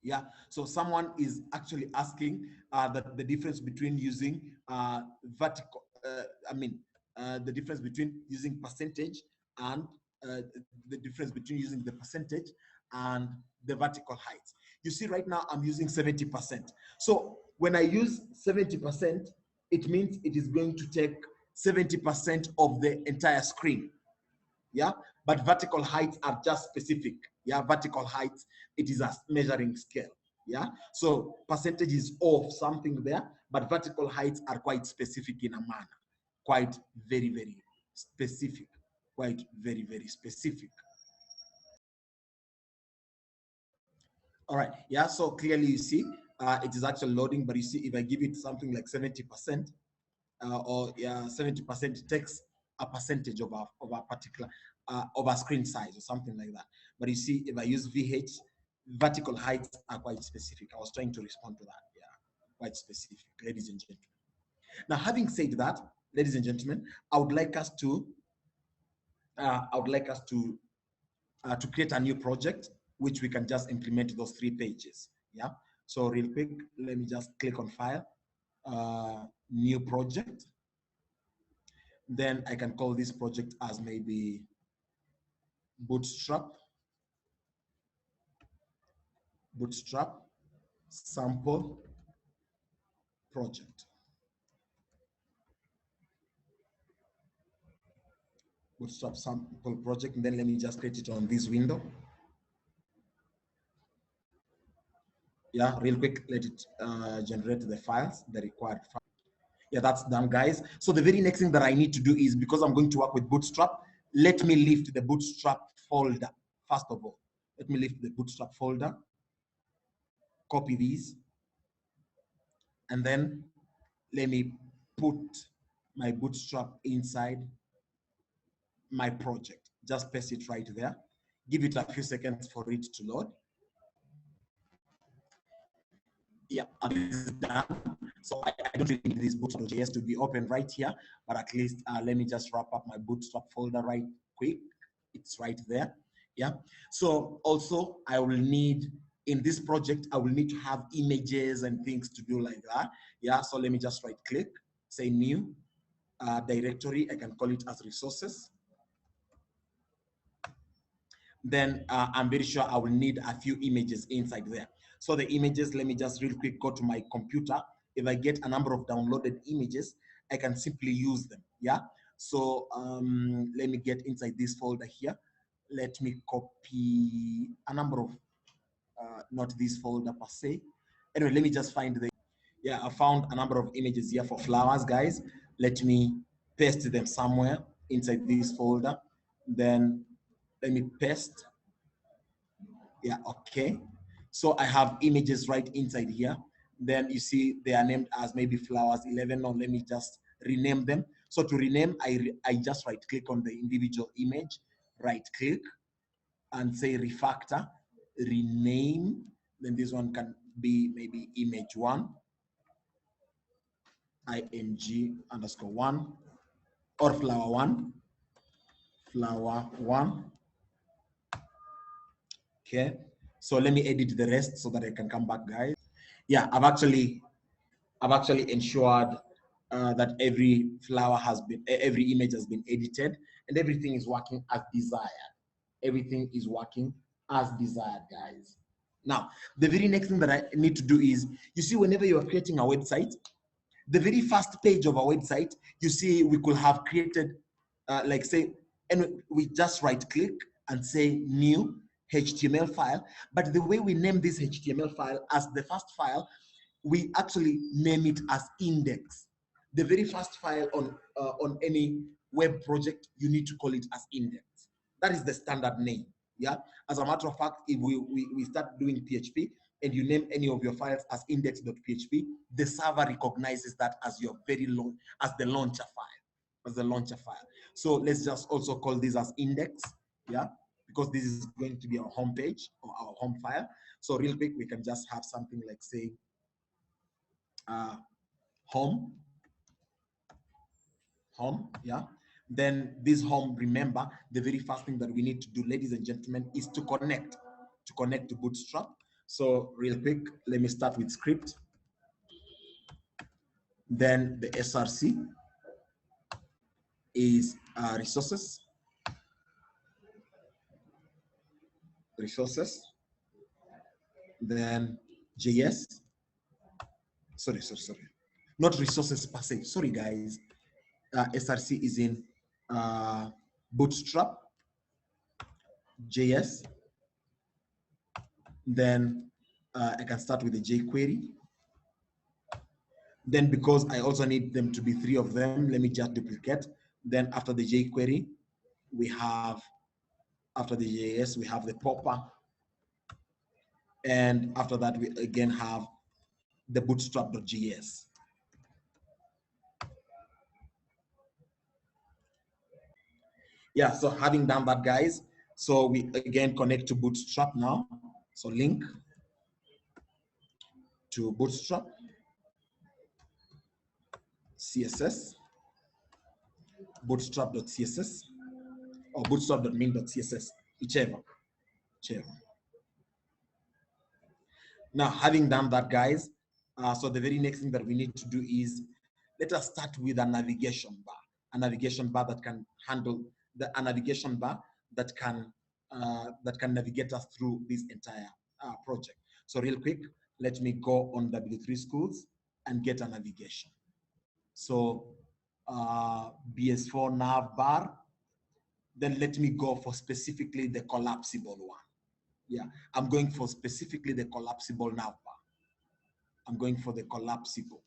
yeah, so someone is actually asking that the difference between using vertical, the difference between using percentage and the difference between using the percentage and the vertical height. You see, right now I'm using 70%. So when I use 70%, it means it is going to take 70% of the entire screen. Yeah, but vertical heights are just specific. Yeah, vertical heights, it is a measuring scale. Yeah, so percentage is of something there, but vertical heights are quite specific in a manner, quite very, very specific, quite very, very specific. All right, yeah, so clearly you see it is actually loading, but you see if I give it something like 70%, or yeah, 70% takes a percentage of a particular of a screen size or something like that. But you see, if I use VH, vertical heights are quite specific. I was trying to respond to that. Yeah, quite specific, ladies and gentlemen. Now, having said that, ladies and gentlemen, I would like us to create a new project which we can just implement those three pages. Yeah. So real quick, let me just click on File, New Project. Then I can call this project as maybe Bootstrap sample project. Bootstrap sample project. And then let me just create it on this window. Yeah, real quick, let it generate the files, the required files. Yeah, that's done, guys. So the very next thing that I need to do is, because I'm going to work with Bootstrap, let me lift the Bootstrap folder. First of all, let me lift the Bootstrap folder, copy these, and then let me put my Bootstrap inside my project. Just paste it right there. Give it a few seconds for it to load. Yeah, this is done. So I don't really need this bootstrap.js to be open right here, but at least let me just wrap up my Bootstrap folder right quick. It's right there. Yeah. So also I will need, in this project, I will need to have images and things to do like that. Yeah. So let me just right click, say new directory. I can call it as resources. Then I'm very sure I will need a few images inside there. So the images, let me just real quick go to my computer. If I get a number of downloaded images, I can simply use them. Yeah. So let me get inside this folder here. Let me copy a number of, not this folder per se. Anyway, let me just find the, yeah, I found a number of images here for flowers, guys. Let me paste them somewhere inside this folder. Then let me paste. Yeah, okay. So I have images right inside here. Then you see they are named as maybe flowers 11, or let me just rename them. So to rename, I just right click on the individual image, right click and say refactor, rename. Then this one can be maybe image one, img underscore one, or flower one. Okay. So let me edit the rest so that I can come back, guys. Yeah, I've actually ensured that every flower has been, every image has been edited, and everything is working as desired. Everything is working as desired, guys. Now, the very next thing that I need to do is, you see, whenever you are creating a website, the very first page of our website, you see, we could have created, like say, and we just right click and say new HTML file. But the way we name this HTML file as the first file, we actually name it as index. The very first file on any web project, you need to call it as index. That is the standard name. Yeah. As a matter of fact, if we start doing PHP and you name any of your files as index.php, the server recognizes that as your very long, as the launcher file, as the launcher file. So let's just also call this as index. yeah, because this is going to be our home page or our home file. So real quick, we can just have something like say home, yeah. Then this home, remember, the very first thing that we need to do, ladies and gentlemen, is to connect to Bootstrap. So real quick, let me start with script, then the src is resources, then js, sorry, not resources per se, sorry guys, src is in Bootstrap, js, then I can start with the jQuery. Then because I also need them to be 3 of them, let me just duplicate. Then after the jQuery, we have, after the JS, we have the popper. And after that, we again have the bootstrap.js. Yeah, so having done that, guys, so we again connect to Bootstrap now. So link to Bootstrap, CSS, bootstrap.css, or bootstrap.min.css, whichever. Now, having done that, guys, so the very next thing that we need to do is, let us start with a navigation bar that can handle a navigation bar that can navigate us through this entire project. So real quick, let me go on W3 Schools and get a navigation. So BS4 nav bar, then let me go for specifically the collapsible one. Yeah, I'm going for specifically the collapsible nav bar. I'm going for the collapsible.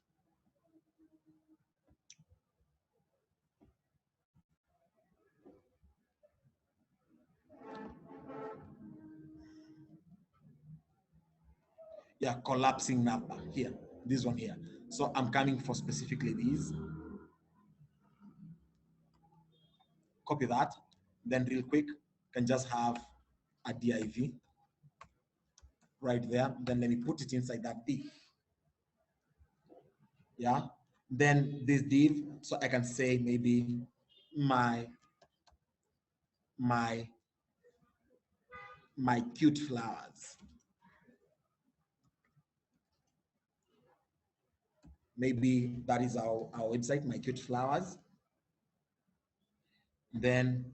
Yeah, collapsing nav bar here, this one here. So I'm coming for specifically these. Copy that. Then real quick, can just have a div right there. Then let me put it inside that div. Yeah. Then this div, so I can say maybe my cute flowers. Maybe that is our website, my cute flowers. Then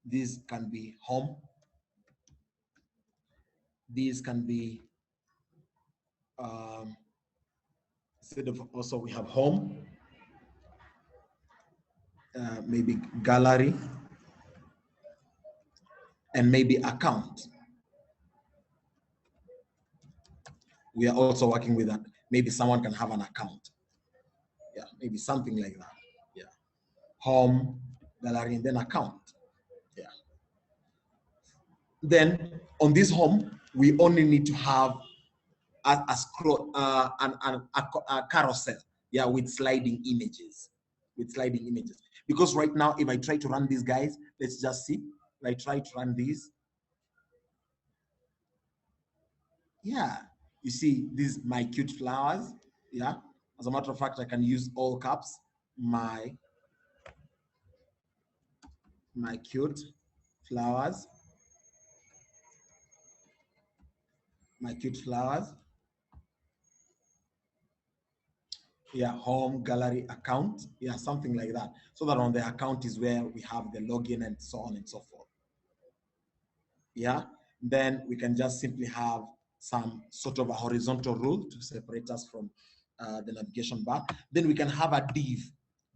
this can be home. These can be instead of, also we have home, maybe gallery, and maybe account. We are also working with that. Maybe someone can have an account. Yeah, maybe something like that. Yeah. Home, gallery, and then account. Yeah. Then on this home, we only need to have a scroll, a carousel. Yeah, with sliding images. Because right now, if I try to run these guys, let's just see. If I try to run these, yeah, you see these my cute flowers. Yeah, as a matter of fact, I can use all caps. My cute flowers, my cute flowers. Yeah, home, gallery, account. Yeah, something like that. So that on the account is where we have the login and so on and so forth. Yeah, then we can just simply have some sort of a horizontal rule to separate us from the navigation bar. Then we can have a div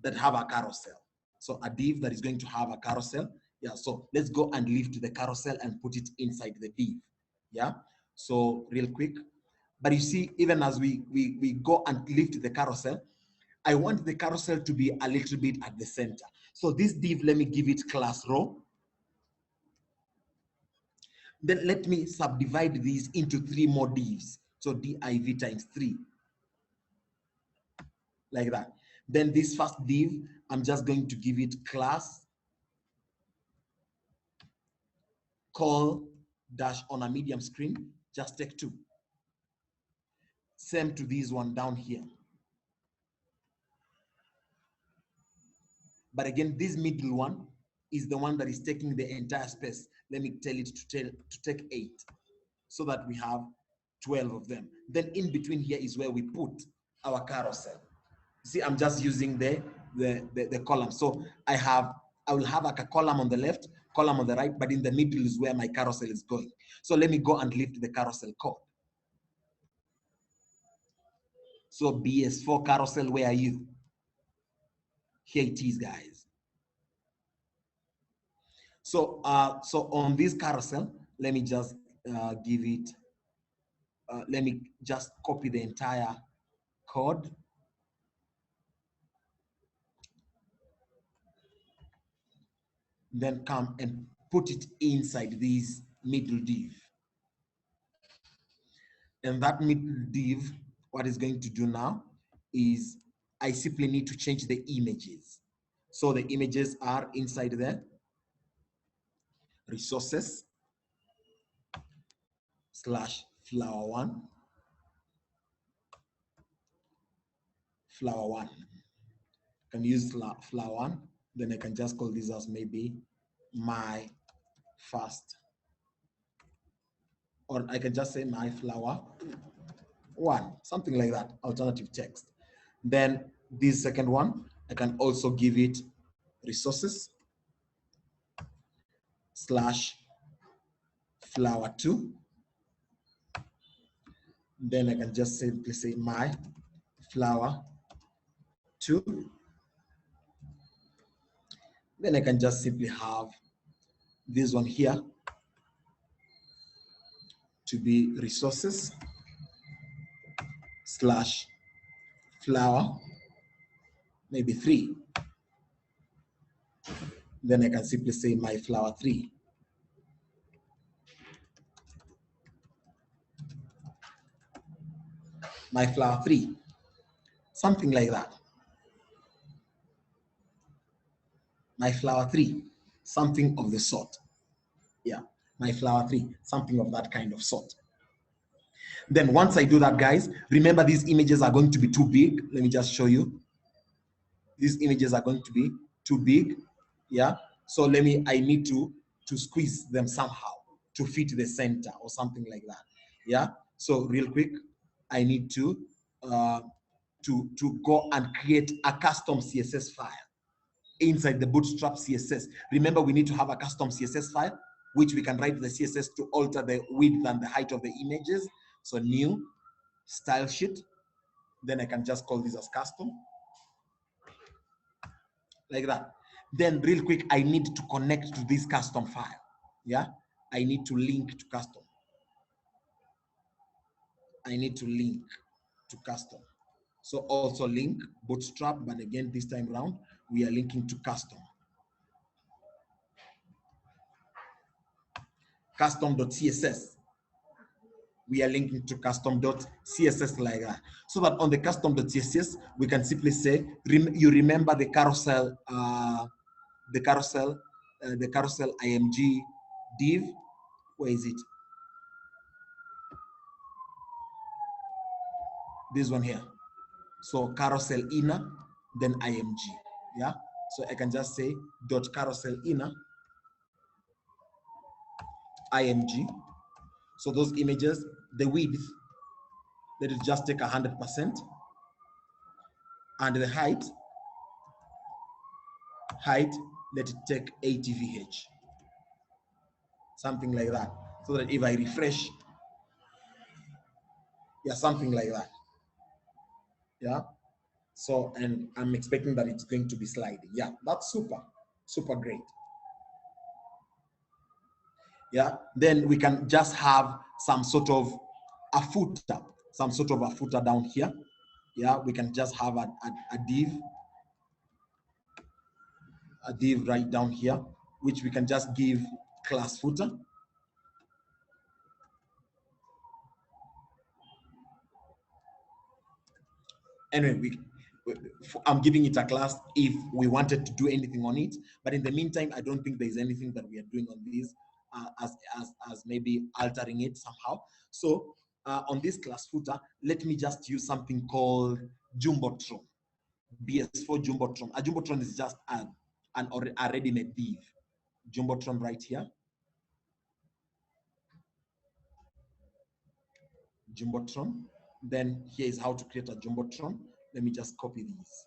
that have a carousel. So a div that is going to have a carousel. Yeah, so let's go and lift the carousel and put it inside the div. Yeah, so real quick. But you see, even as we go and lift the carousel, I want the carousel to be a little bit at the center. So this div, let me give it class row. Then let me subdivide these into 3 more divs. So div times 3, like that. Then this first div, I'm just going to give it class call dash on a medium screen, just take 2. Same to this one down here. But again, this middle one is the one that is taking the entire space. Let me tell it to take 8, so that we have 12 of them. Then in between here is where we put our carousel. See, I'm just using the column. So I will have like a column on the left, column on the right, but in the middle is where my carousel is going. So let me go and lift the carousel code. So BS4 carousel, where are you? Here it is, guys. So so on this carousel, let me just give it, let me just copy the entire code. Then come and put it inside this middle div. And that middle div, what it's going to do now is I simply need to change the images. So the images are inside there. Resources / flower1. Flower1. I can use flower1. Then I can just call this as maybe my first. Or I can just say my flower1, something like that, alternative text. Then this second one, I can also give it resources / flower2. Then I can just simply say my flower2. Then I can just simply have this one here to be resources / flower, maybe 3. Then I can simply say my flower3. My flower3, something like that. My flower3, something of the sort. Yeah, my flower3, something of that kind of sort. Then once I do that, guys, remember these images are going to be too big. Let me just show you. These images are going to be too big. Yeah, so I need to squeeze them somehow to fit the center or something like that. Yeah, so real quick, I need to go and create a custom CSS file inside the Bootstrap CSS. Remember, we need to have a custom CSS file, which we can write the CSS to alter the width and the height of the images. So new style sheet. Then I can just call this as custom, like that. Then real quick, I need to connect to this custom file. Yeah, I need to link to custom. I need to link to custom. So also link Bootstrap, but again, this time around, we are linking to custom. Custom.css. We are linking to custom.css like that. So that on the custom.css, we can simply say, you remember the carousel, the carousel img div. Where is it? This one here. So carousel inner, then img. Yeah. So I can just say dot carousel inner img. So those images, the width, let it just take 100%, and the height, let it take 80 VH, something like that. So that if I refresh, yeah, something like that. Yeah. So, and I'm expecting that it's going to be sliding. Yeah, that's super great. Yeah, then we can just have some sort of a footer, down here. Yeah, we can just have a div right down here, which we can just give class footer. Anyway, I'm giving it a class if we wanted to do anything on it, but in the meantime, I don't think there's anything that we are doing on this. as maybe altering it somehow. So on this class footer, let me just use something called Jumbotron, BS4 Jumbotron. A Jumbotron is just a ready-made div. Jumbotron right here. Jumbotron. Then here is how to create a Jumbotron. Let me just copy these.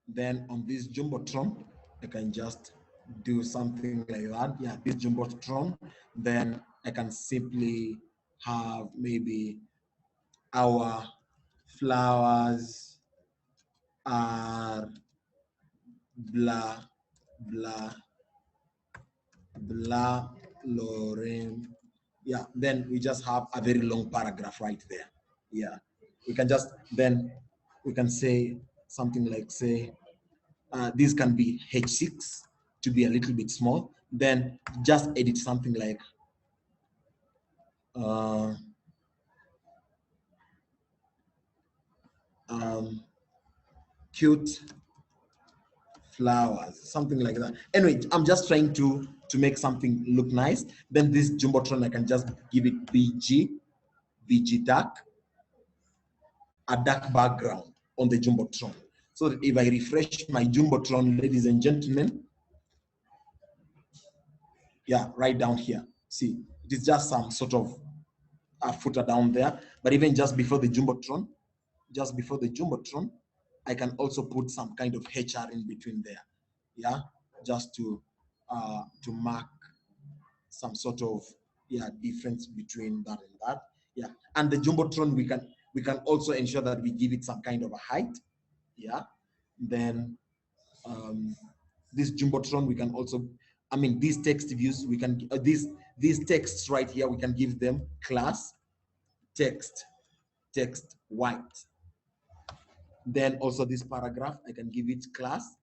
Then on this Jumbotron, I can just do something like that. Yeah, this Jumbotron. Then I can simply have maybe our flowers are blah, blah, blah, Lorraine. Yeah, then we just have a very long paragraph right there. Yeah, we can just, then we can say something like, say, this can be H6 to be a little bit small. Then just edit something like uh, cute flowers, something like that. Anyway, I'm just trying to make something look nice. Then this Jumbotron, I can just give it VG dark, a dark background on the Jumbotron. So that if I refresh my Jumbotron, ladies and gentlemen, yeah, right down here, see, it is just some sort of a footer down there. But even just before the Jumbotron, I can also put some kind of HR in between there, yeah, just to mark some sort of, yeah, difference between that and that, yeah. And the Jumbotron, we can also ensure that we give it some kind of a height, yeah. Then this Jumbotron, we can also, I mean, these text views, we can these texts right here, we can give them class text white. Then also this paragraph, I can give it class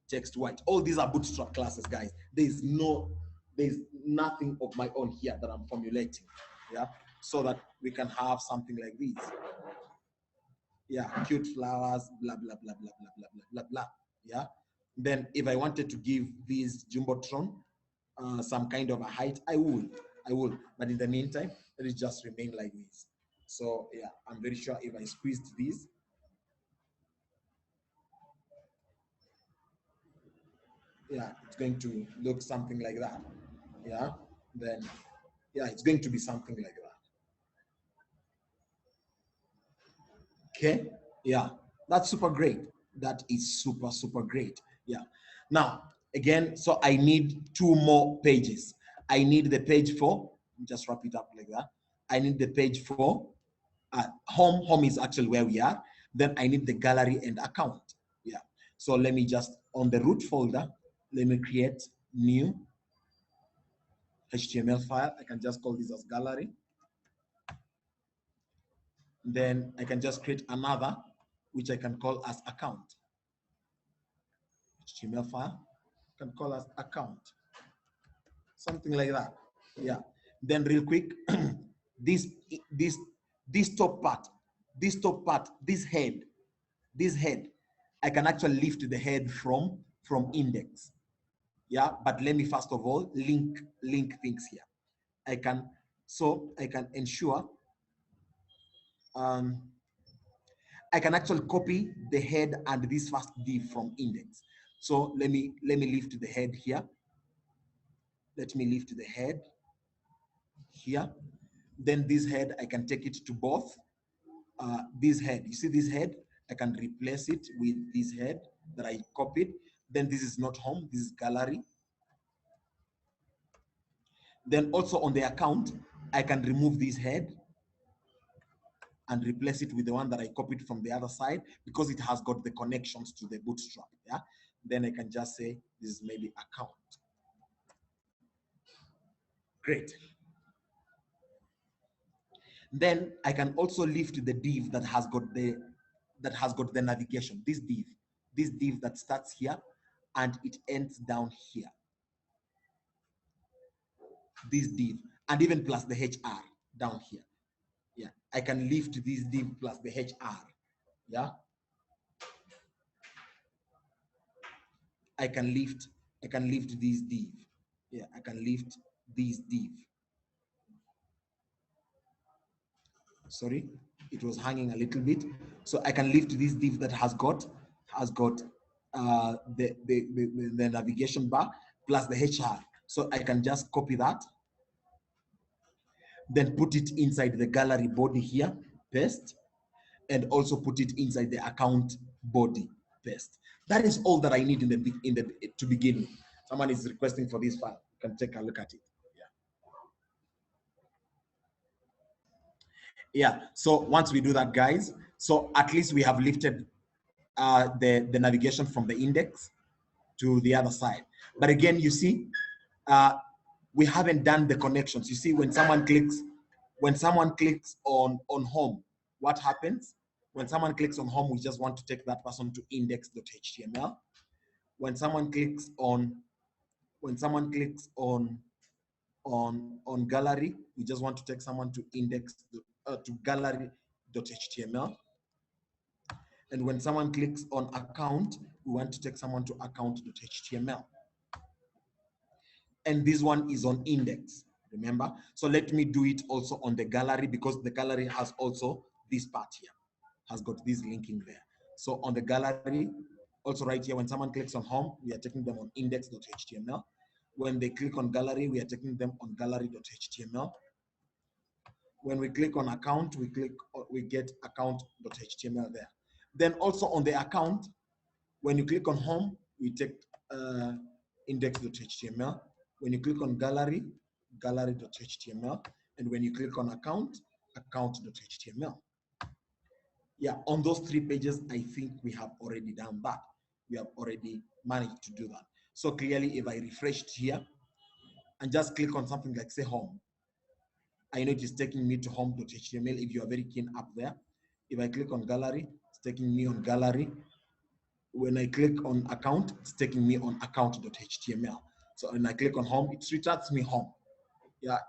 text white. All these are Bootstrap classes, guys. There's nothing of my own here that I'm formulating, yeah, so that we can have something like this. Yeah, cute flowers, blah blah blah blah blah blah blah blah blah. Yeah. Then if I wanted to give this Jumbotron some kind of a height, I would. But in the meantime, let it just remain like this. So yeah, I'm very sure if I squeezed this, yeah, it's going to look something like that. Yeah. Then yeah, it's going to be something like that. Okay. Yeah, that's super great. That is super great. Yeah. Now, again, so I need two more pages. I need the page for, just wrap it up like that. I need the page for home. Home is actually where we are. Then I need the gallery and account. Yeah. So let me just, on the root folder, let me create new HTML file. I can just call this as gallery. Then I can just create another, which I can call as account. HTML file, can call as account, something like that. Yeah. Then real quick, this this this top part, this head, I can actually lift the head from index. Yeah, but let me first of all link things here. I can ensure I can actually copy the head and this first div from index. So let me lift the head here. Let me lift the head here. Then this head, I can take it to both. This head, you see this head? I can replace it with this head that I copied. Then this is not home, this is gallery. Then also on the account, I can remove this head and replace it with the one that I copied from the other side because it has got the connections to the Bootstrap. Yeah. Then I can just say this is maybe account. Great. Then I can also lift the div that has got the navigation. This div that starts here and it ends down here. This div, and even plus the HR down here. Yeah, I can lift this div plus the HR. Yeah. I can lift this div. Yeah, I can lift this div. Sorry, it was hanging a little bit. So I can lift this div that has got the navigation bar plus the HR. So I can just copy that, then put it inside the gallery body here, paste, and also put it inside the account body, paste. That is all that I need to begin with. Someone is requesting for this file. You can take a look at it. Yeah. So once we do that, guys, so at least we have lifted the navigation from the index to the other side. But again, you see, we haven't done the connections. You see, when someone clicks on home, what happens? When someone clicks on home, we just want to take that person to index.html. When someone clicks on gallery, we just want to take someone to to gallery.html. And when someone clicks on account, we want to take someone to account.html. And this one is on index, remember? So let me do it also on the gallery, because the gallery has also this part here, has got this linking there. So on the gallery, also right here, when someone clicks on home, we are taking them on index.html. When they click on gallery, we are taking them on gallery.html. When we click on account, we get account.html there. Then also on the account, when you click on home, we take index.html. When you click on gallery, gallery.html. And when you click on account, account.html. Yeah, on those 3 pages, I think we have already done that. We have already managed to do that. So clearly, if I refreshed here and just click on something like say home, I know it is taking me to home.html if you are very keen up there. If I click on gallery, it's taking me on gallery. When I click on account, it's taking me on account.html. So when I click on home, it returns me home. Yeah,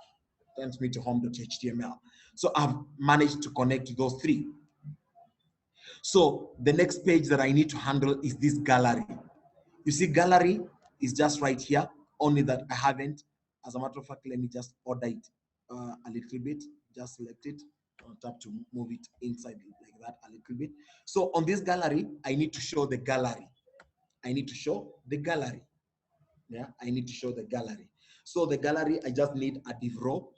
turns me to home.html. So I've managed to connect those 3. So the next page that I need to handle is this gallery. You see, gallery is just right here, only that I haven't. As a matter of fact, let me just order it a little bit. Just select it, on tap to move it inside like that a little bit. So on this gallery, I need to show the gallery. I need to show the gallery. Yeah, I need to show the gallery. So the gallery, I just need a div row,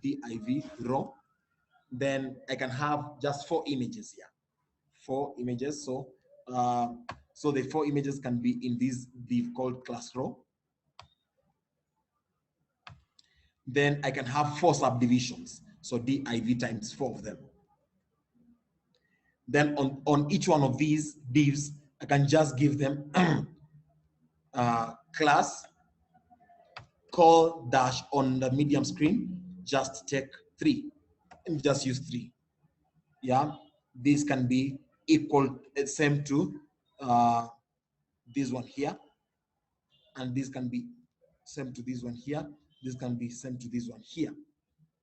div row. Then I can have just 4 images here. 4 images. So so the 4 images can be in this div called class row. Then I can have 4 subdivisions. So div times 4 of them. Then on each one of these divs, I can just give them class call dash on the medium screen, just take 3 and just use 3. Yeah, this can be equal, same to this one here, and this can be same to this one here. This can be same to this one here.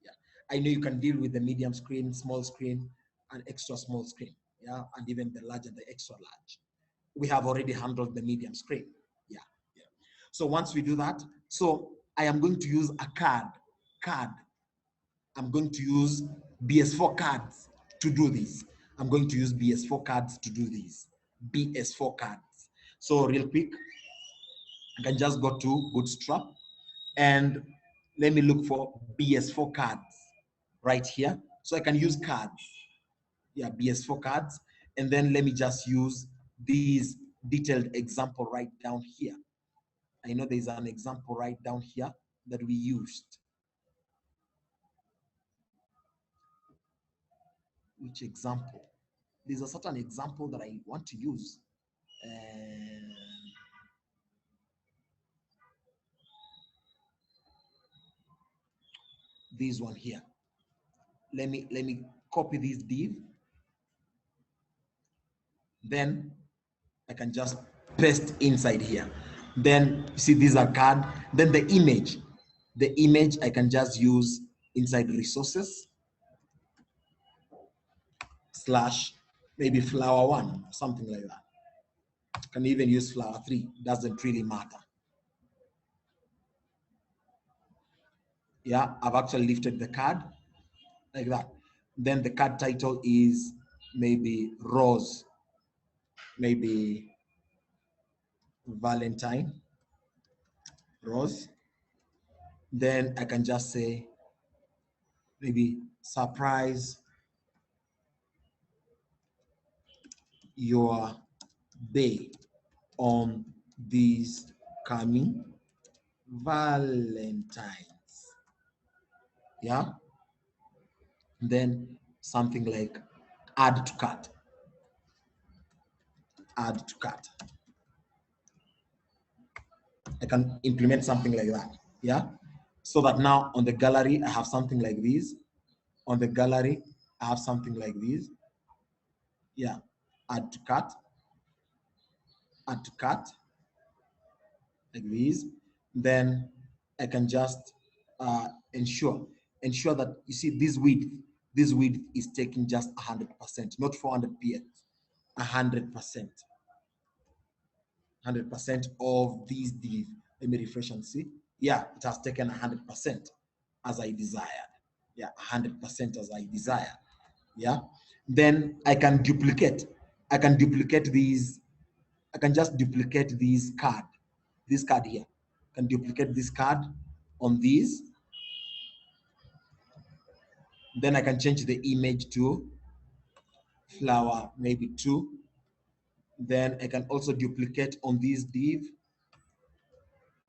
Yeah, I know you can deal with the medium screen, small screen, and extra small screen. Yeah, and even the large and the extra large. We have already handled the medium screen. Yeah, yeah. So once we do that, so I am going to use a card. I'm going to use BS4 cards to do this. I'm going to use BS4 cards to do this. BS4 cards. So real quick, I can just go to Bootstrap and let me look for BS4 cards right here. So I can use cards. Yeah, BS4 cards. And then let me just use these detailed example right down here. I know there's an example right down here that we used. Which example? There's a certain example that I want to use. And this one here. Let me copy this div. Then I can just paste inside here. Then you see these are card. Then the image I can just use inside resources / maybe flower 1, something like that. Can even use flower 3, doesn't really matter. Yeah, I've actually lifted the card like that. Then the card title is maybe Rose, maybe Valentine, Rose. Then I can just say maybe surprise your day on these coming Valentines. Yeah. Then something like add to cart. Add to cart. I can implement something like that. Yeah. So that now on the gallery, I have something like this. On the gallery, I have something like this. Yeah. Add to cart. Add to cart. Like this. Then I can just ensure that you see this width is taking just 100%, not 400 px, 100%. 100% of these div. Let me refresh and see. Yeah, it has taken 100% as I desired. Yeah, 100% as I desire. Yeah. Then I can duplicate. I can duplicate these. I can just duplicate this card here. I can duplicate this card on these. Then I can change the image to flower maybe 2. Then I can also duplicate on this div.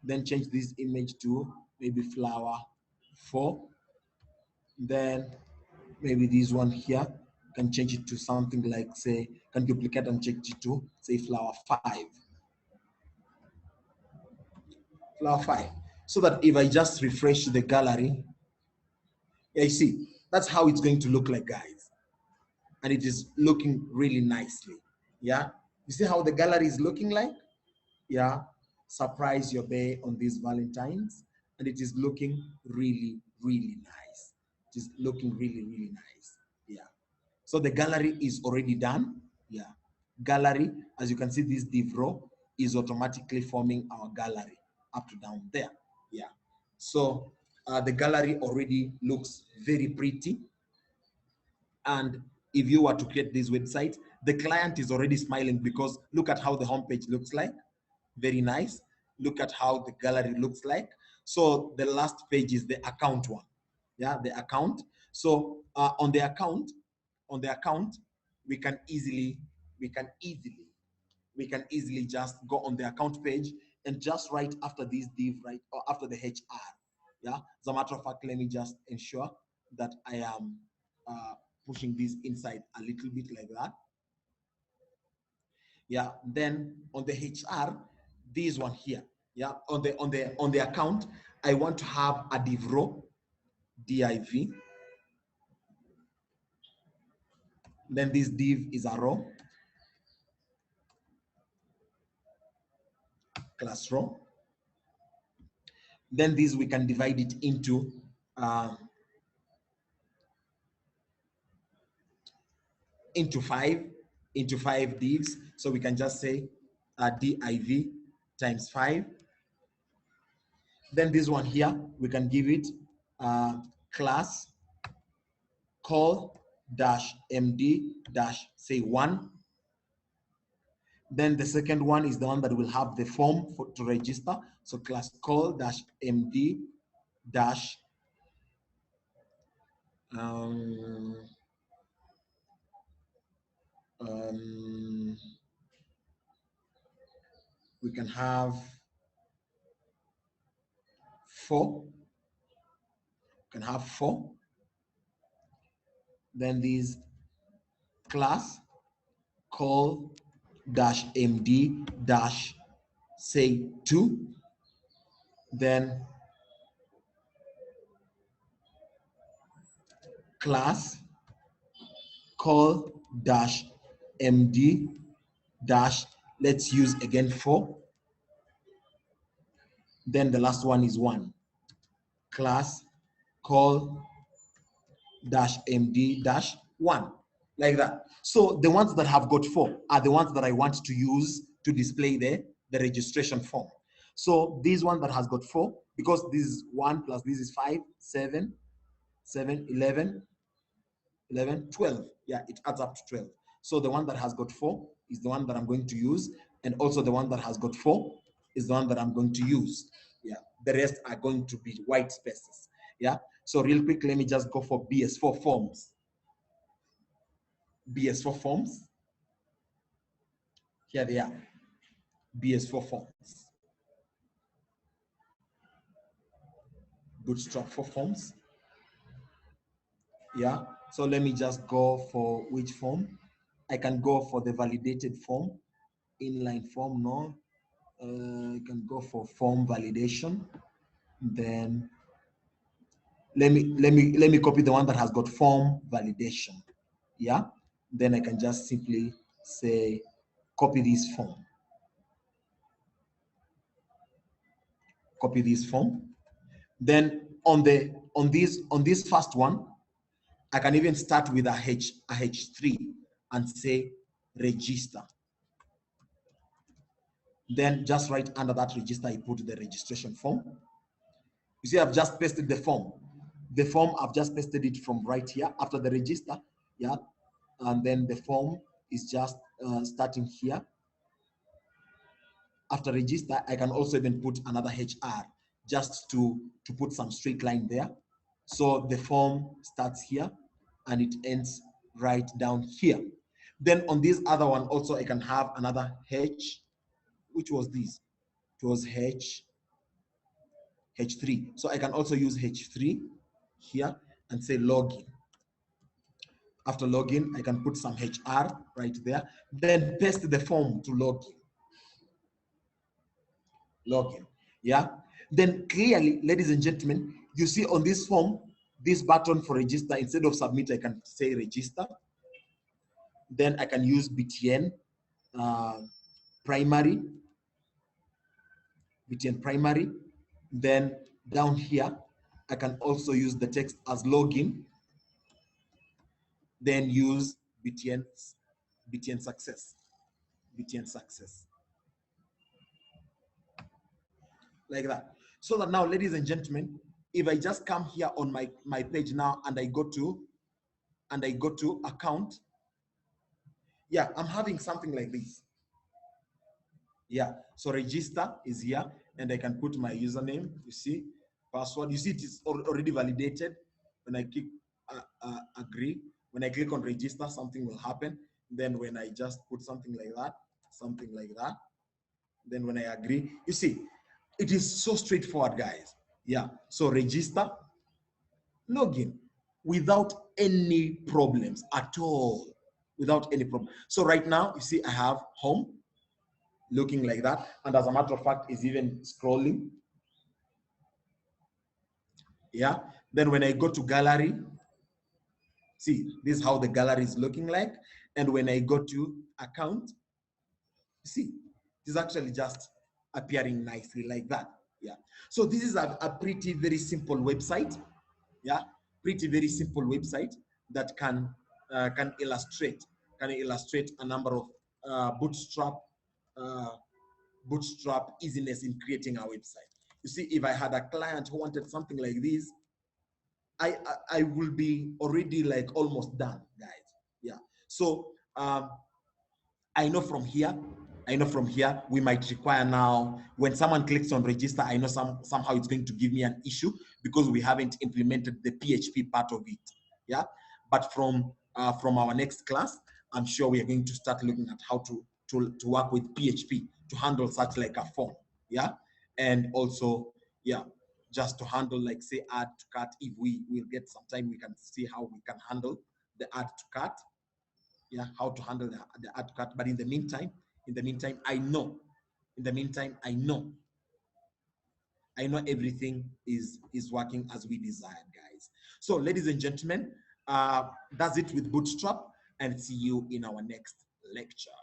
Then change this image to maybe flower 4. Then maybe this one here, can change it to something like, say, can duplicate and change it to, say, flower 5. Flower 5. So that if I just refresh the gallery, yeah, you see, that's how it's going to look like, guys. And it is looking really nicely. Yeah. You see how the gallery is looking like? Yeah. Surprise your bay on these Valentines. And it is looking really, really nice. It is looking really, really nice. Yeah. So the gallery is already done. Yeah. Gallery, as you can see, this div row is automatically forming our gallery up to down there. Yeah. So the gallery already looks very pretty. And if you were to create this website, the client is already smiling because look at how the homepage looks like. Very nice. Look at how the gallery looks like. So the last page is the account one. Yeah, the account. So on the account, we can easily just go on the account page and just right after this div, right, or after the HR. Yeah, as a matter of fact, let me just ensure that I am pushing this inside a little bit like that. Yeah, then on the HR, this one here. Yeah, on the account, I want to have a div row, div. Then this div is a row, class row. Then this we can divide it into five divs. So we can just say div times 5. Then this one here, we can give it class call dash md dash say 1. Then the second one is the one that will have the form to register. So class call dash md dash we can have 4. Can have 4. Then these class call dash md dash say 2. Then class call dash md dash, let's use again 4. Then the last one is 1. Class call dash md dash 1, like that. So the ones that have got 4 are the ones that I want to use to display the registration form. So this one that has got 4, because this is 1 plus this is 5, 7, 7, 11, 11, 12. Yeah, it adds up to 12. So the one that has got 4 is the one that I'm going to use. And also the one that has got 4 is the one that I'm going to use. Yeah, the rest are going to be white spaces. Yeah, so real quick, let me just go for BS4 forms. BS4 forms. Here they are. BS4 forms. Bootstrap for forms. Yeah, so let me just go for which form. I can go for the validated form, inline form, no. I can go for form validation. Then let me copy the one that has got form validation. Yeah, then I can just simply say copy this form. Copy this form. Then on this first one, I can even start with a H3 and say register. Then just right under that register, I put the registration form. You see, I've just pasted the form. The form, I've just pasted it from right here after the register. Yeah. And then the form is just starting here. After register, I can also even put another HR just to put some straight line there. So the form starts here and it ends right down here. Then on this other one also, I can have another H, which was this. It was H3. So I can also use H3 here and say login. After login, I can put some HR right there, then paste the form to login. Login, yeah. Then clearly, ladies and gentlemen, you see on this form, this button for register, instead of submit, I can say register. Then I can use BTN primary, BTN primary. Then down here, I can also use the text as login. Then use BTN success, BTN success, like that. So that now, ladies and gentlemen, if I just come here on my page now and I go to account, yeah, I'm having something like this. Yeah, so register is here and I can put my username, you see, password. You see it is already validated. When I click agree, when I click on register, something will happen. Then when I just put something like that, then when I agree, you see, it is so straightforward, guys. Yeah, so register, login without any problems at all, without any problem. So right now, you see, I have home looking like that, and as a matter of fact, is even scrolling. Yeah, then when I go to gallery, see, this is how the gallery is looking like. And when I go to account, see, it is actually just appearing nicely like that. Yeah, so this is a pretty very simple website. Yeah, pretty very simple website that can illustrate a number of bootstrap easiness in creating a website. You see, if I had a client who wanted something like this, I will be already like almost done, guys. Yeah, so I know from here, we might require now, when someone clicks on register, I know somehow it's going to give me an issue because we haven't implemented the PHP part of it. Yeah, but from our next class, I'm sure we are going to start looking at how to work with PHP to handle such like a form. Yeah, and also, yeah, just to handle, like, say, add to cart. If we will get some time, we can see how we can handle the add to cart. Yeah, how to handle the add to cart. But in the meantime, I know everything is working as we desired, guys. So ladies and gentlemen, that's it with Bootstrap, and see you in our next lecture.